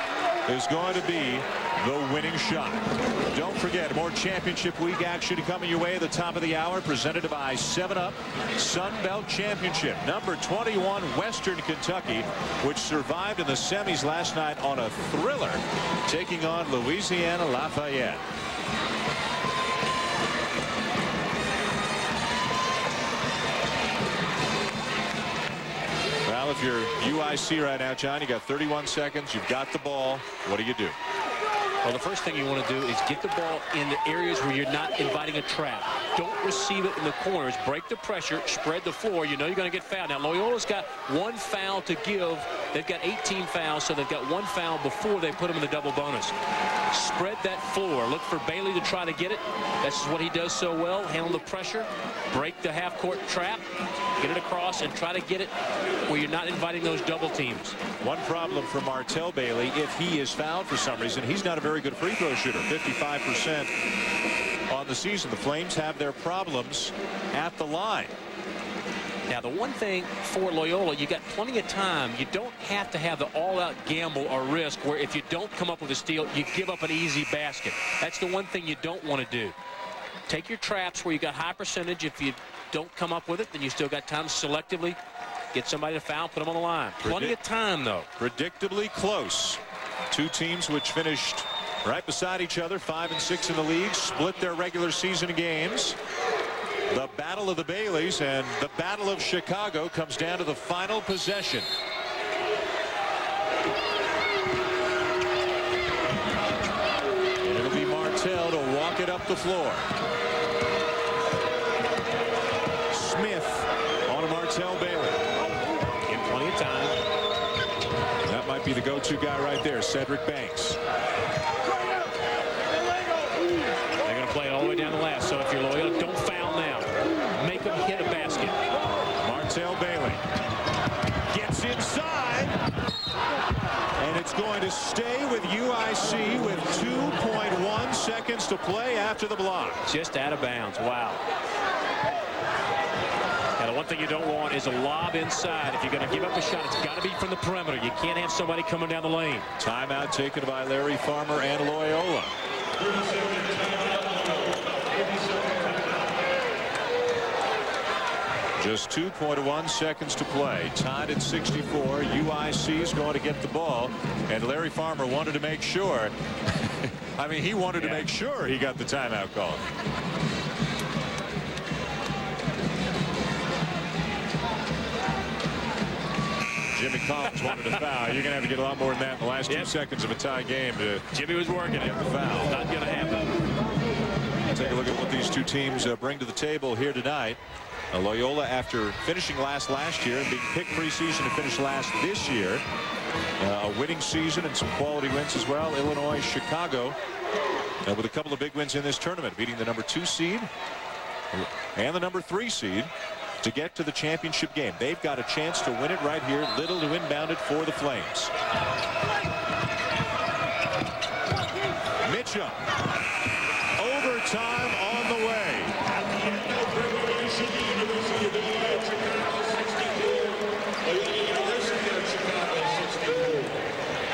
is going to be the winning shot. Don't forget, more championship week action coming your way at the top of the hour, presented by 7-Up. Sun Belt Championship, number 21 Western Kentucky, which survived in the semis last night on a thriller, taking on Louisiana Lafayette. Well, if you're UIC right now, John, you got 31 seconds. You've got the ball. What do you do? Well, the first thing you want to do is get the ball in the areas where you're not inviting a trap. Don't receive it in the corners. Break the pressure. Spread the floor. You know you're going to get fouled. Now, Loyola's got 1 foul to give. They've got 18 fouls, so they've got 1 foul before they put them in the double bonus. Spread that floor. Look for Bailey to try to get it. This is what he does so well. Handle the pressure. Break the half-court trap. Get it across and try to get it where you're not inviting those double teams. One problem for Martell Bailey, if he is fouled for some reason, he's not a very good free throw shooter. 55% on the season. The Flames have their problems at the line. Now, the one thing for Loyola, you got plenty of time. You don't have to have the all-out gamble or risk where if you don't come up with a steal, you give up an easy basket. That's the one thing you don't want to do. Take your traps where you got high percentage. If you don't come up with it, then you still got time to selectively get somebody to foul, put them on the line. Plenty of time, though. Predictably close. 2 teams which finished right beside each other, 5 and 6 in the league, split their regular season games. The battle of the Baileys and the battle of Chicago comes down to the final possession. And it'll be Martell to walk it up the floor. Smith on Martell Bailey. In plenty of time. That might be the go-to guy right there, Cedric Banks. They're going to play it all the way down the last. So if you're Loyola, don't foul now. Make them hit a basket. Martell Bailey gets inside. And it's going to stay with UIC with 2.1 seconds to play after the block. Just out of bounds. Wow. Now, the one thing you don't want is a lob inside. If you're going to give up a shot, it's got to be from the perimeter. You can't have somebody coming down the lane. Timeout taken by Larry Farmer and Loyola. Just 2.1 seconds to play. Tied at 64. UIC is going to get the ball. And Larry Farmer wanted to make sure. I mean, he wanted to make sure he got the timeout call. Jimmy Collins wanted a foul. You're going to have to get a lot more than that in the last 2 seconds of a tie game to Jimmy was working it. Get the foul. Not going to happen. Take a look at what these two teams bring to the table here tonight. Loyola, after finishing last year and being picked preseason to finish last this year, a winning season and some quality wins as well. Illinois, Chicago, with a couple of big wins in this tournament, beating the number 2 seed and the number 3 seed to get to the championship game. They've got a chance to win it right here. Little to inbound it for the Flames. Mitchum. Overtime on the way.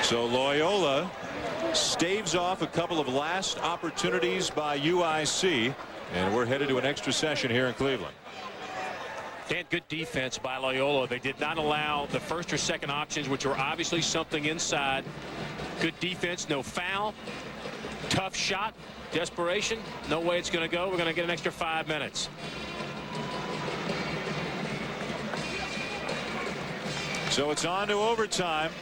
So Loyola staves off a couple of last opportunities by UIC, and we're headed to an extra session here in Cleveland. And good defense by Loyola. They did not allow the first or second options, which were obviously something inside. Good defense, no foul. Tough shot, desperation. No way it's going to go. We're going to get an extra 5 minutes. So it's on to overtime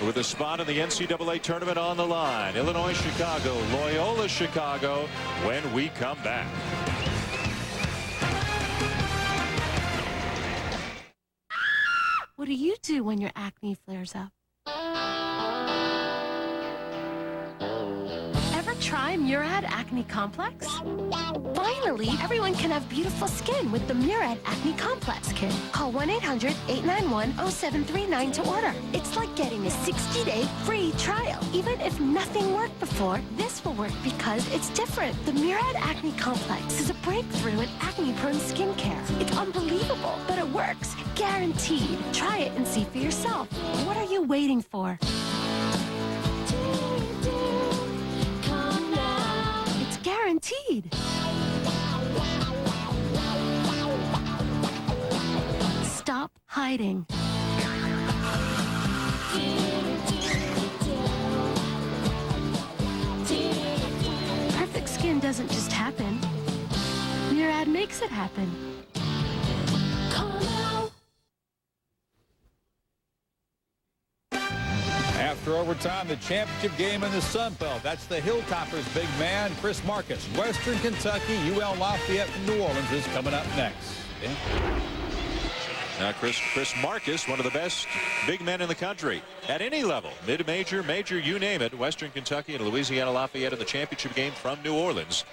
with a spot in the NCAA tournament on the line. Illinois, Chicago, Loyola, Chicago, when we come back. What do you do when your acne flares up? Ever try Murad Acne Complex? Finally, everyone can have beautiful skin with the Murad Acne Complex Kit. Call 1-800-891-0739 to order. It's like getting a 60-day free trial. Even if nothing worked before, this will work because it's different. The Murad Acne Complex is a breakthrough in acne-prone skincare. It's unbelievable, but it works. Guaranteed. Try it and see for yourself. What are you waiting for? It's guaranteed. Stop hiding. Perfect skin doesn't just happen. Murad makes it happen. After overtime, the championship game in the Sun Belt. That's the Hilltoppers' big man, Chris Marcus. Western Kentucky, UL Lafayette from New Orleans is coming up next. Yeah. Now Chris Marcus, one of the best big men in the country at any level, mid-major, major, you name it. Western Kentucky and Louisiana Lafayette in the championship game from New Orleans.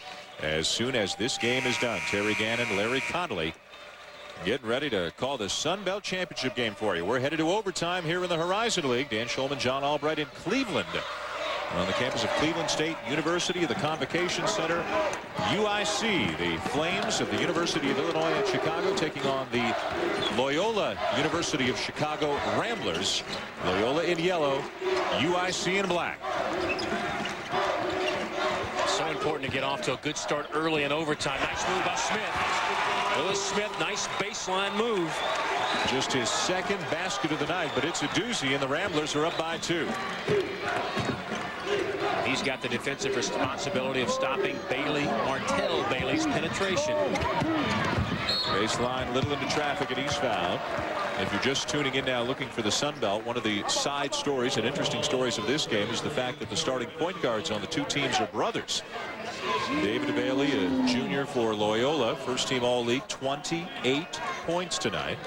As soon as this game is done, Terry Gannon, Larry Connolly getting ready to call the Sun Belt Championship game for you. We're headed to overtime here in the Horizon League. Dan Schulman, John Albright in Cleveland. On the campus of Cleveland State University, the Convocation Center. UIC, the Flames of the University of Illinois at Chicago, taking on the Loyola University of Chicago Ramblers. Loyola in yellow, UIC in black. So important to get off to a good start early in overtime. Nice move by Smith. Willis Smith, nice baseline move. Just his second basket of the night, but it's a doozy, and the Ramblers are up by 2. He's got the defensive responsibility of stopping Martell Bailey's penetration. Baseline, little into traffic at eastbound. If you're just tuning in now looking for the Sun Belt, one of the side stories and interesting stories of this game is the fact that the starting point guards on the two teams are brothers. David Bailey, a junior for Loyola, first team All-League, 28 points tonight.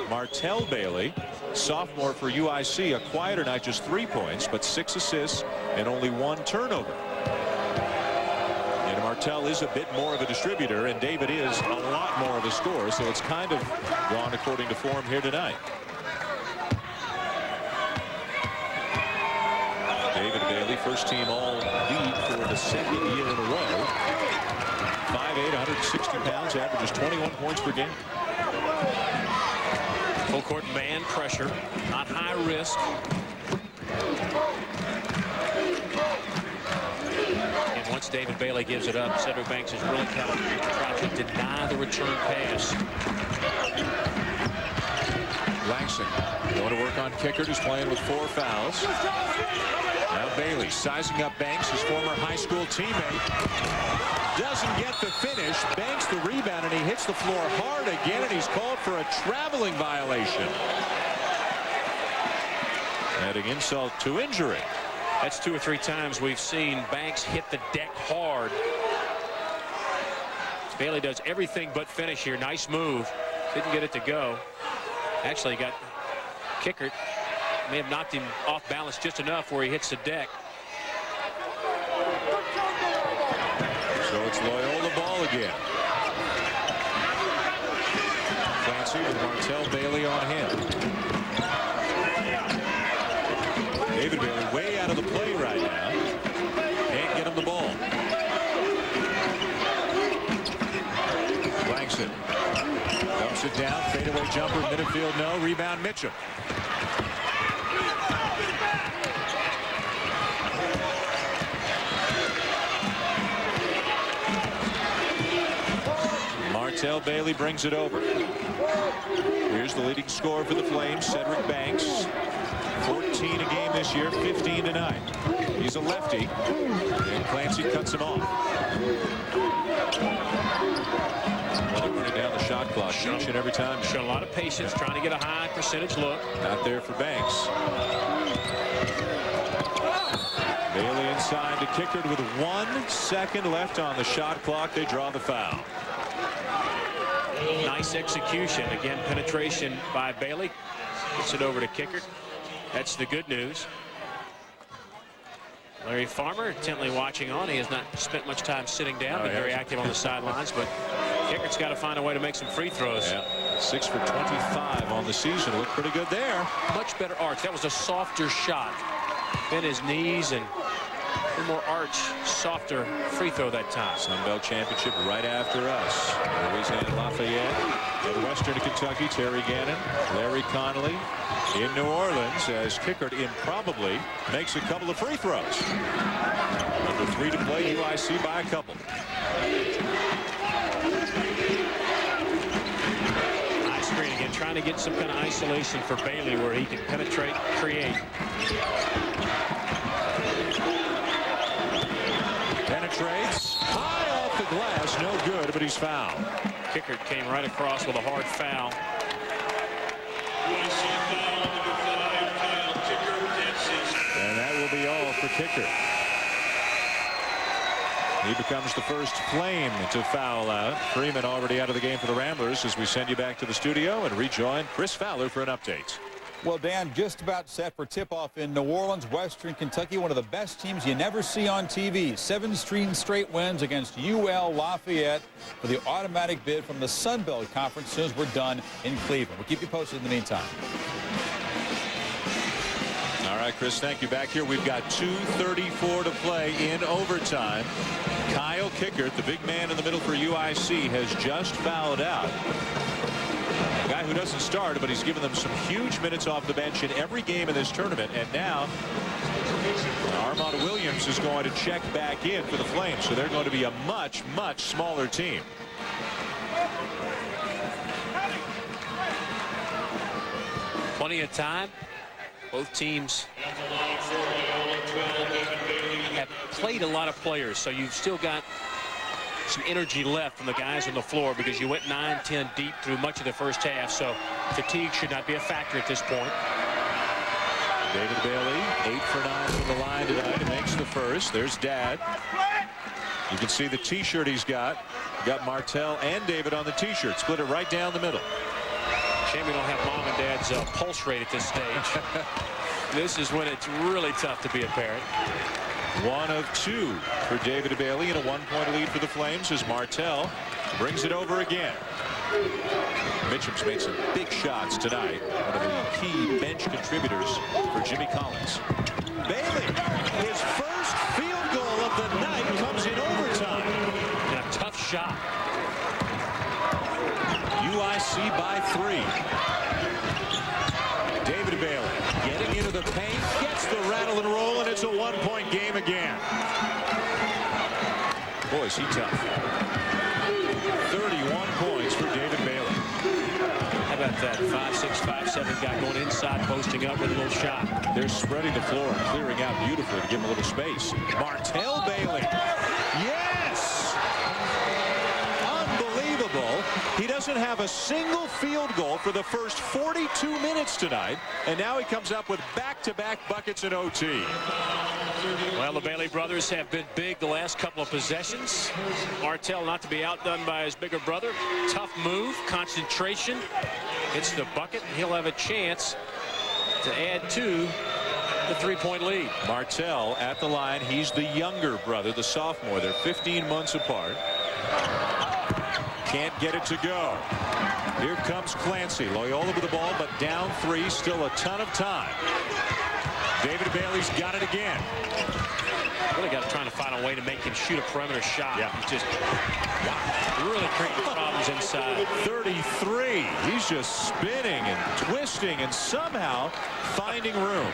Martell Bailey, sophomore for UIC, a quieter night, just 3 points, but 6 assists and only 1 turnover. And Martell is a bit more of a distributor, and David is a lot more of a scorer, so it's kind of gone according to form here tonight. David Bailey, first team All-League for the second year in a row. 5'8", 160 pounds, averages 21 points per game. Full court man pressure, not high risk. And once David Bailey gives it up, Cedric Banks has really kind of tried to deny the return pass. Langston going to work on Kickert, who's playing with 4 fouls. Now Bailey sizing up Banks, his former high school teammate. Doesn't get the finish. Banks the rebound, and he hits the floor hard again, and he's called for a traveling violation. Adding insult to injury. That's 2 or 3 times we've seen Banks hit the deck hard. Bailey does everything but finish here. Nice move. Didn't get it to go. Actually got Kickert. May have knocked him off balance just enough where he hits the deck. So it's Loyola ball again. Clancy with Martell Bailey on him. David Bailey way out of the play right now. Can't get him the ball. Blanks it. Dumps it down. Fadeaway jumper. Midfield no. Rebound Mitchell. Martell Bailey brings it over. Here's the leading scorer for the Flames, Cedric Banks. 14 a game this year, 15 tonight. He's a lefty, and Clancy cuts him off. Well, running down the shot clock each and every time. Showing a lot of patience, trying to get a high percentage look. Not there for Banks. Bailey inside to Kickard with 1 second left on the shot clock. They draw the foul. Nice execution. Again, penetration by Bailey. Gets it over to Kickard. That's the good news. Larry Farmer intently watching on. He has not spent much time sitting down. Been very active on the sidelines, but Kickard's got to find a way to make some free throws. Yeah. 6 for 25 on the season. Looked pretty good there. Much better arch. That was a softer shot. Bent his knees and a little more arch, softer free throw that time. Sun Belt Championship right after us. Louisiana Lafayette and Western Kentucky. Terry Gannon, Larry Connolly in New Orleans as Kickard improbably makes a couple of free throws. Under 3 to play, UIC by a couple. Nice screen again, trying to get some kind of isolation for Bailey where he can penetrate, create. Penetrates high off the glass, no good, but he's fouled. Kickard came right across with a hard foul. And that will be all for Kickard. He becomes the first Flame to foul out. Freeman already out of the game for the Ramblers as we send you back to the studio and rejoin Chris Fowler for an update. Well, Dan, just about set for tip-off in New Orleans, Western Kentucky, one of the best teams you never see on TV. 7 straight wins against UL Lafayette for the automatic bid from the Sun Belt Conference as soon as we're done in Cleveland. We'll keep you posted in the meantime. All right, Chris, thank you. Back here, we've got 2:34 to play in overtime. Kyle Kickard, the big man in the middle for UIC, has just fouled out. A guy who doesn't start, but he's given them some huge minutes off the bench in every game in this tournament. And now Armand Williams is going to check back in for the Flames. So they're going to be a much, much smaller team. Plenty of time. Both teams have played a lot of players, so you've still got some energy left from the guys on the floor because you went 9-10 deep through much of the first half, so fatigue should not be a factor at this point. David Bailey, 8 for 9 from the line tonight. He makes the first. There's Dad. You can see the T-shirt he's got. Got Martell and David on the T-shirt. Split it right down the middle. Shame we don't have Mom and Dad's pulse rate at this stage. This is when it's really tough to be a parent. 1 of 2 for David Bailey and a 1-point lead for the Flames as Martell brings it over again. Mitchum's made some big shots tonight. One of the key bench contributors for Jimmy Collins. Bailey, his first field goal of the night comes in overtime. And a tough shot. UIC by 3. David Bailey getting into the paint, gets the rattle and roll, and it's a 1-point game again. Boy, is he tough. 31 points for David Bailey. How about that 5'6", 5'7" guy going inside, posting up with a little shot. They're spreading the floor and clearing out beautifully to give him a little space. Martell Bailey. Yes! Unbelievable. He doesn't have a single field goal for the first 42 minutes tonight, and now he comes up with back-to-back buckets in OT. Well, the Bailey brothers have been big the last couple of possessions. Martell not to be outdone by his bigger brother. Tough move, concentration. Hits the bucket, and he'll have a chance to add to the three-point lead. Martell at the line. He's the younger brother, the sophomore. They're 15 months apart. Can't get it to go. Here comes Clancy. Loyola with the ball, but down 3. Still a ton of time. David Bailey's got it again. Really got trying to find a way to make him shoot a perimeter shot. Yeah. He's just really creating problems inside. 33. He's just spinning and twisting and somehow finding room.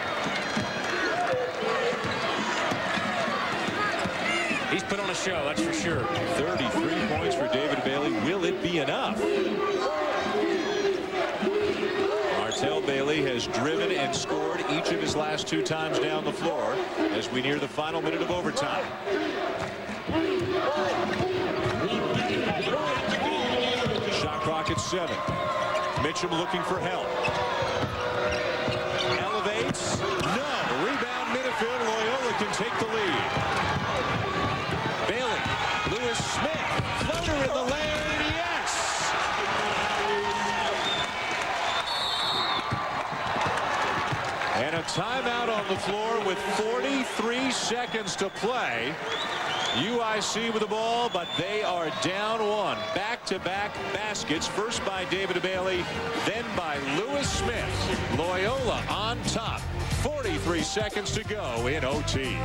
He's put on a show, that's for sure. 33 points for David Bailey. Will it be enough? Martell Bailey has driven and scored each of his last 2 times down the floor as we near the final minute of overtime. Shot clock at 7. Mitchum looking for help. Elevates. No. Rebound midfield. Loyola can take the lead. Bailey. Lewis Smith. Floater in the lane. Yes. And a timeout on the floor with 43 seconds to play. UIC with the ball, but they are down 1. Back-to-back baskets, first by David Bailey, then by Lewis Smith. Loyola on top. 43 seconds to go in OT.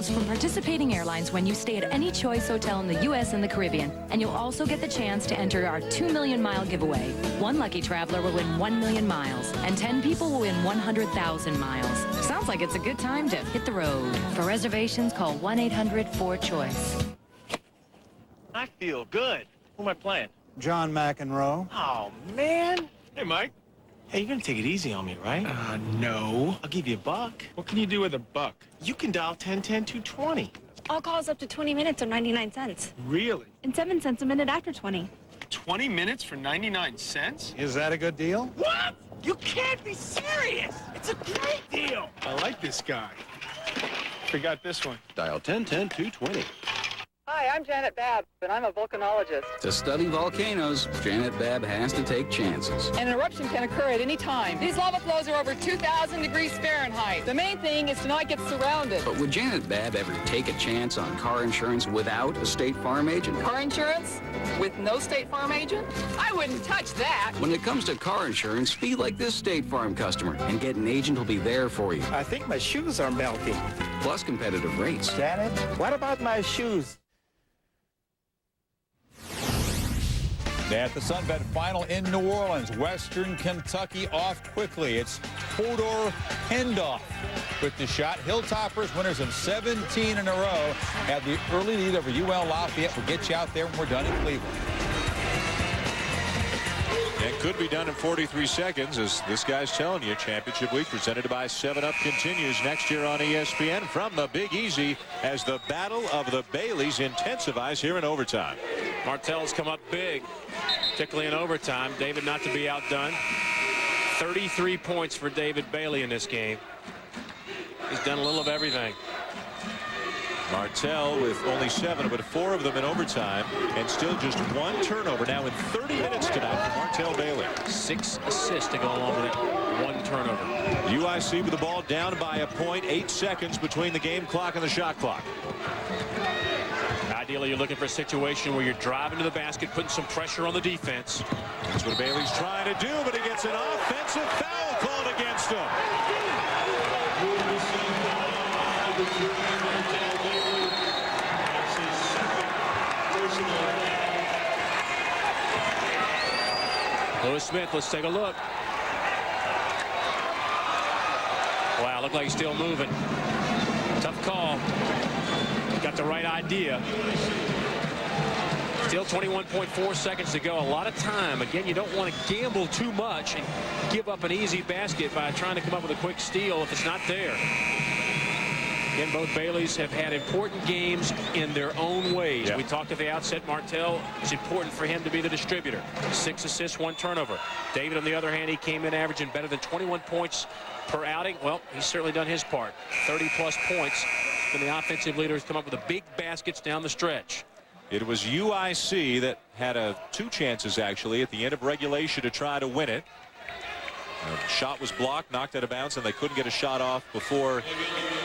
From participating airlines when you stay at any Choice hotel in the U.S. and the Caribbean. And you'll also get the chance to enter our 2 million mile giveaway. One lucky traveler will win 1 million miles, and 10 people will win 100,000 miles. Sounds like it's a good time to hit the road. For reservations, call 1-800-4CHOICE. I feel good. Who am I playing? John McEnroe. Oh, man. Hey, Mike. Hey, you're gonna take it easy on me, right? No. I'll give you $1. What can you do with $1? You can dial 10-10-220. All calls up to 20 minutes are 99 cents. Really? And 7 cents a minute after 20. 20 minutes for 99 cents? Is that a good deal? What? You can't be serious! It's a great deal! I like this guy. Forgot this one. Dial 10-10-220. Hi, I'm Janet Babb, and I'm a volcanologist. To study volcanoes, Janet Babb has to take chances. An eruption can occur at any time. These lava flows are over 2,000 degrees Fahrenheit. The main thing is to not get surrounded. But would Janet Babb ever take a chance on car insurance without a State Farm agent? Car insurance? With no State Farm agent? I wouldn't touch that. When it comes to car insurance, be like this State Farm customer and get an agent who'll be there for you. I think my shoes are melting. Plus competitive rates. Janet, what about my shoes? At the Sunbet Final in New Orleans, Western Kentucky off quickly. It's Hodor Hendoff with the shot. Hilltoppers, winners of 17 in a row, have the early lead over UL Lafayette. We'll get you out there when we're done in Cleveland. It could be done in 43 seconds, as this guy's telling you. Championship Week presented by 7-Up continues next year on ESPN from the Big Easy as the Battle of the Baileys intensifies here in overtime. Martell's come up big, particularly in overtime. David not to be outdone. 33 points for David Bailey in this game. He's done a little of everything. Martell with only 7, but 4 of them in overtime, and still just 1 turnover now in 30 minutes tonight for Martell Bailey. 6 assists to go along with it. 1 turnover. UIC with the ball down by a point. 8 seconds between the game clock and the shot clock. Ideally, you're looking for a situation where you're driving to the basket, putting some pressure on the defense. That's what Bailey's trying to do, but he gets an offensive foul called against him. Lewis Smith, let's take a look. Wow, looked like he's still moving. Tough call. Got the right idea. Still 21.4 seconds to go. A lot of time. Again, you don't want to gamble too much and give up an easy basket by trying to come up with a quick steal if it's not there. Again, both Baileys have had important games in their own ways. Yeah. We talked at the outset, Martell, it's important for him to be the distributor. 6 assists, 1 turnover. David, on the other hand, he came in averaging better than 21 points per outing. Well, he's certainly done his part. 30-plus points. And the offensive leader has come up with the big baskets down the stretch. It was UIC that had 2 chances, actually, at the end of regulation to try to win it. The shot was blocked, knocked out of bounds, and they couldn't get a shot off before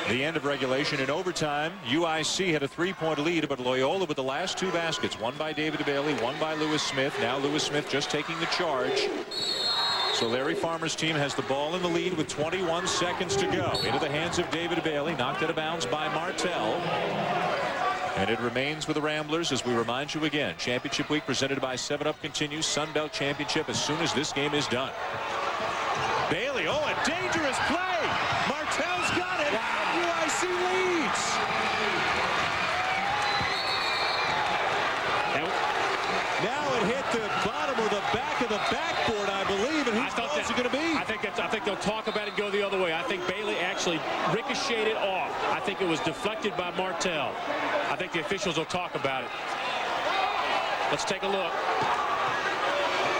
the end of regulation. In overtime, UIC had a 3-point lead, but Loyola with the last 2 baskets, one by David Bailey, one by Lewis Smith. Now Lewis Smith just taking the charge. So Larry Farmer's team has the ball in the lead with 21 seconds to go. Into the hands of David Bailey, knocked out of bounds by Martell. And it remains with the Ramblers as we remind you again. Championship week presented by 7-Up continues. Sun Belt Championship as soon as this game is done. Bailey, oh, a dangerous play. Martell's got it. UIC leads. Now it hit the bottom of the back of the backboard, I believe. And whose ball is it going to be? I think they'll talk about it and go the other way. I think Bailey actually ricocheted off. I think it was deflected by Martell. I think the officials will talk about it. Let's take a look.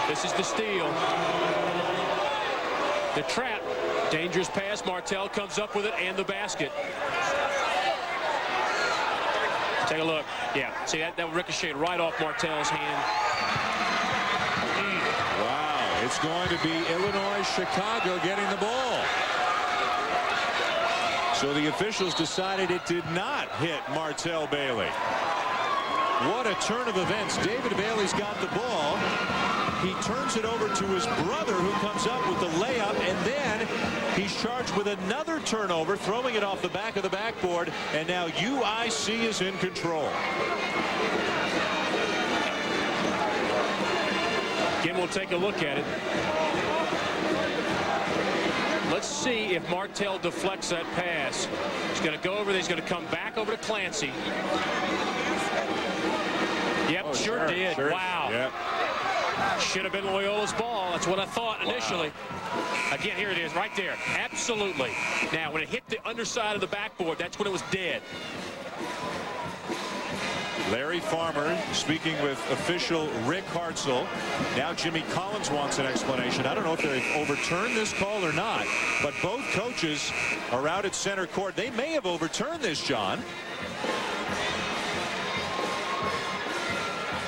This is the steal. The trap. Dangerous pass. Martell comes up with it and the basket. Take a look. Yeah, see that ricocheted right off Martell's hand. Wow, it's going to be Illinois, Chicago getting the ball. So the officials decided it did not hit Martell Bailey. What a turn of events. David Bailey's got the ball. He turns it over to his brother, who comes up with the layup, and then he's charged with another turnover, throwing it off the back of the backboard, and now UIC is in control. Again, we'll take a look at it. Let's see if Martell deflects that pass. He's going to go over there. He's going to come back over to Clancy. Yep, Oh, sure did. Sure. Wow. Yep. Should have been Loyola's ball. That's what I thought initially. Wow. Again, here it is right there. Absolutely. Now, when it hit the underside of the backboard, that's when it was dead. Larry Farmer speaking with official Rick Hartzell. Now Jimmy Collins wants an explanation. I don't know if they've overturned this call or not, but both coaches are out at center court. They may have overturned this, John.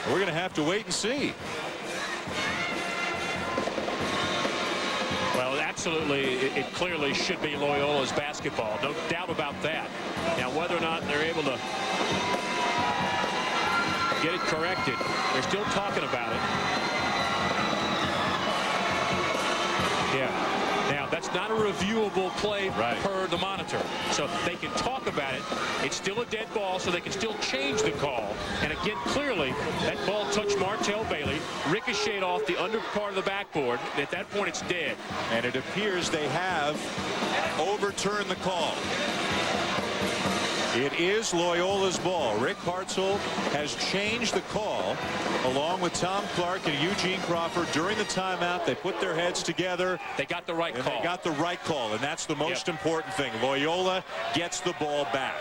We're going to have to wait and see. Well, absolutely, it clearly should be Loyola's basketball. No doubt about that. Now, whether or not they're able to get it corrected, they're still talking about it. Yeah. Now, that's not a reviewable play per the monitor. So they can talk about it. It's still a dead ball, so they can still change the call. And again, clearly, that ball touched Martell Bailey, ricocheted off the under part of the backboard. At that point, it's dead. And it appears they have overturned the call. It is Loyola's ball. Rick Hartzell has changed the call along with Tom Clark and Eugene Crawford during the timeout. They put their heads together. They got the right call. They got the right call, and that's the most important thing. Loyola gets the ball back.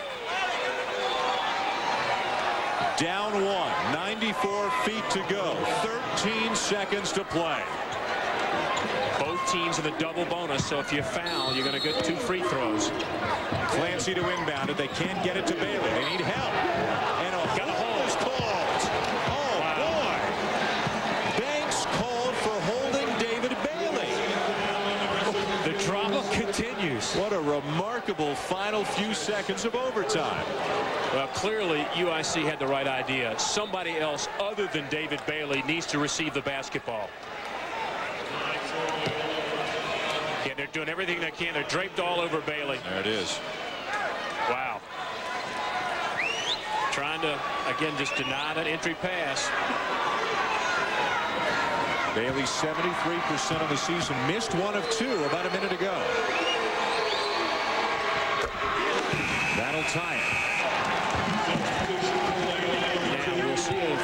Down one, 94 feet to go, 13 seconds to play. Both teams in the double bonus, so if you foul, you're going to get 2 free throws. Clancy to inbound it. They can't get it to Bailey. They need help. And a hold is called. Oh, wow. Boy. Banks called for holding David Bailey. The drama continues. What a remarkable final few seconds of overtime. Well, clearly, UIC had the right idea. Somebody else other than David Bailey needs to receive the basketball. Yeah, they're doing everything they can. They're draped all over Bailey. There it is. Wow. Trying to, again, just deny that entry pass. Bailey 73% of the season. Missed 1 of 2 about a minute ago. That'll tie it. Now we'll see if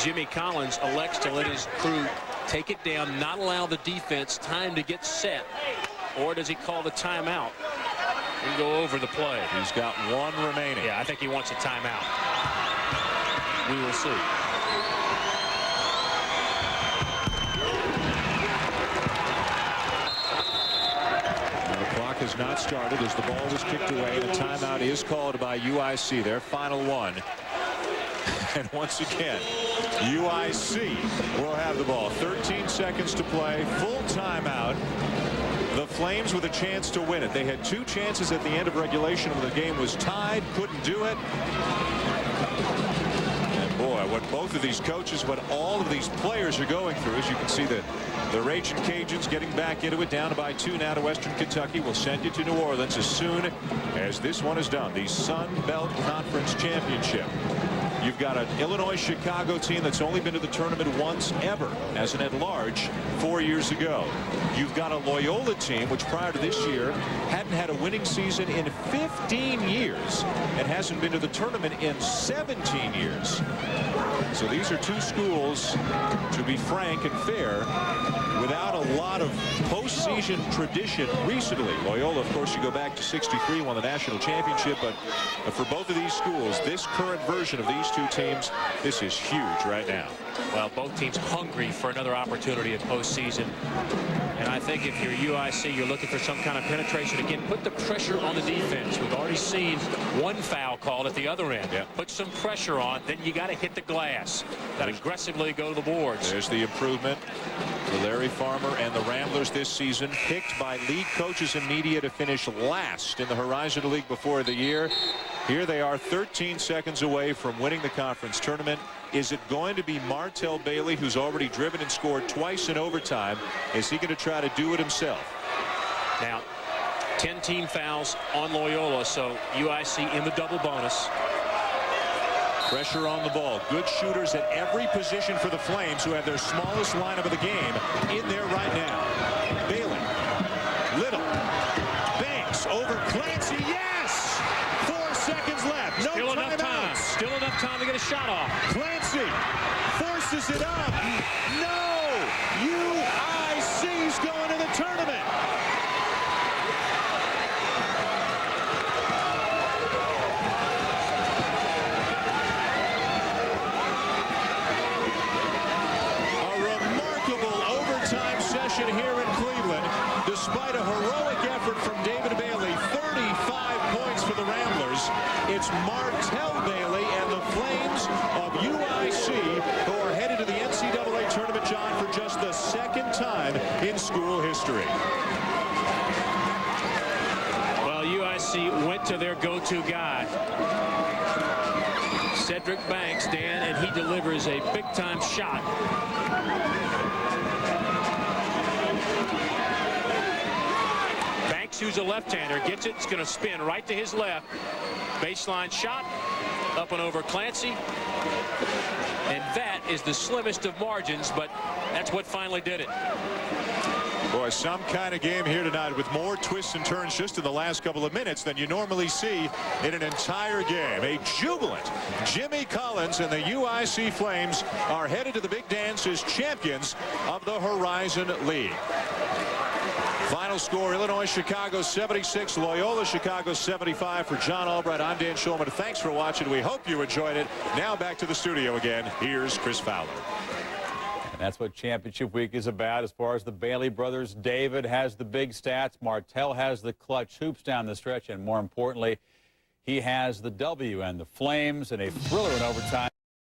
Jimmy Collins elects to let his crew take it down, not allow the defense time to get set, or does he call the timeout and go over the play? He's got one remaining. Yeah, I think he wants a timeout. We will see. Has not started as the ball was kicked away, and a timeout is called by UIC, their final one. And once again, UIC will have the ball. 13 seconds to play, full timeout. The Flames with a chance to win it. They had 2 chances at the end of regulation when the game was tied, couldn't do it. And boy, what both of these coaches, what all of these players are going through, as you can see the Raging Cajuns getting back into it, down by 2 now to Western Kentucky. We'll send you to New Orleans as soon as this one is done. The Sun Belt Conference Championship. You've got an Illinois-Chicago team that's only been to the tournament once ever as an at-large 4 years ago. You've got a Loyola team which prior to this year hadn't had a winning season in 15 years and hasn't been to the tournament in 17 years. So these are 2 schools, to be frank and fair, without a lot of postseason tradition recently. Loyola, of course, you go back to '63, won the national championship, but for both of these schools, this current version of these 2 teams, this is huge right now. Well, both teams hungry for another opportunity at postseason. And I think if you're UIC, you're looking for some kind of penetration. Again, put the pressure on the defense. We've already seen one foul called at the other end. Yeah. Put some pressure on, then you got to hit the glass. Got to aggressively go to the boards. There's the improvement for Larry Farmer and the Ramblers this season, picked by league coaches and media to finish last in the Horizon League before the year. Here they are 13 seconds away from winning the conference tournament. Is it going to be Martell Bailey, who's already driven and scored twice in overtime? Is he going to try to do it himself? Now, 10 team fouls on Loyola, so UIC in the double bonus. Pressure on the ball. Good shooters at every position for the Flames, who have their smallest lineup of the game in there right now. Bailey, Little, Banks over Clancy. Yes! 4 seconds left. No Still enough time. timeouts. Still enough time to get a shot off. Clancy forces it up. No! UIC's going to the tournament. A remarkable overtime session here in Cleveland. Despite a heroic effort from David Bailey, 35 points for the Ramblers. It's Martell Bailey and the Flames of UIC who are headed to the NCAA tournament, John, for just the 2nd time in school history. Well, UIC went to their go-to guy, Cedric Banks, Dan, and he delivers a big-time shot. Banks, who's a left-hander, gets it. It's going to spin right to his left. Baseline shot, up and over Clancy. And that is the slimmest of margins, but that's what finally did it. Boy, some kind of game here tonight with more twists and turns just in the last couple of minutes than you normally see in an entire game. A jubilant Jimmy Collins and the UIC Flames are headed to the big dance as champions of the Horizon League. Final score, Illinois-Chicago 76, Loyola-Chicago 75. For John Albright, I'm Dan Schulman. Thanks for watching. We hope you enjoyed it. Now back to the studio again. Here's Chris Fowler. And that's what championship week is about as far as the Bailey brothers. David has the big stats. Martell has the clutch hoops down the stretch. And more importantly, he has the W, and the Flames in a thriller in overtime.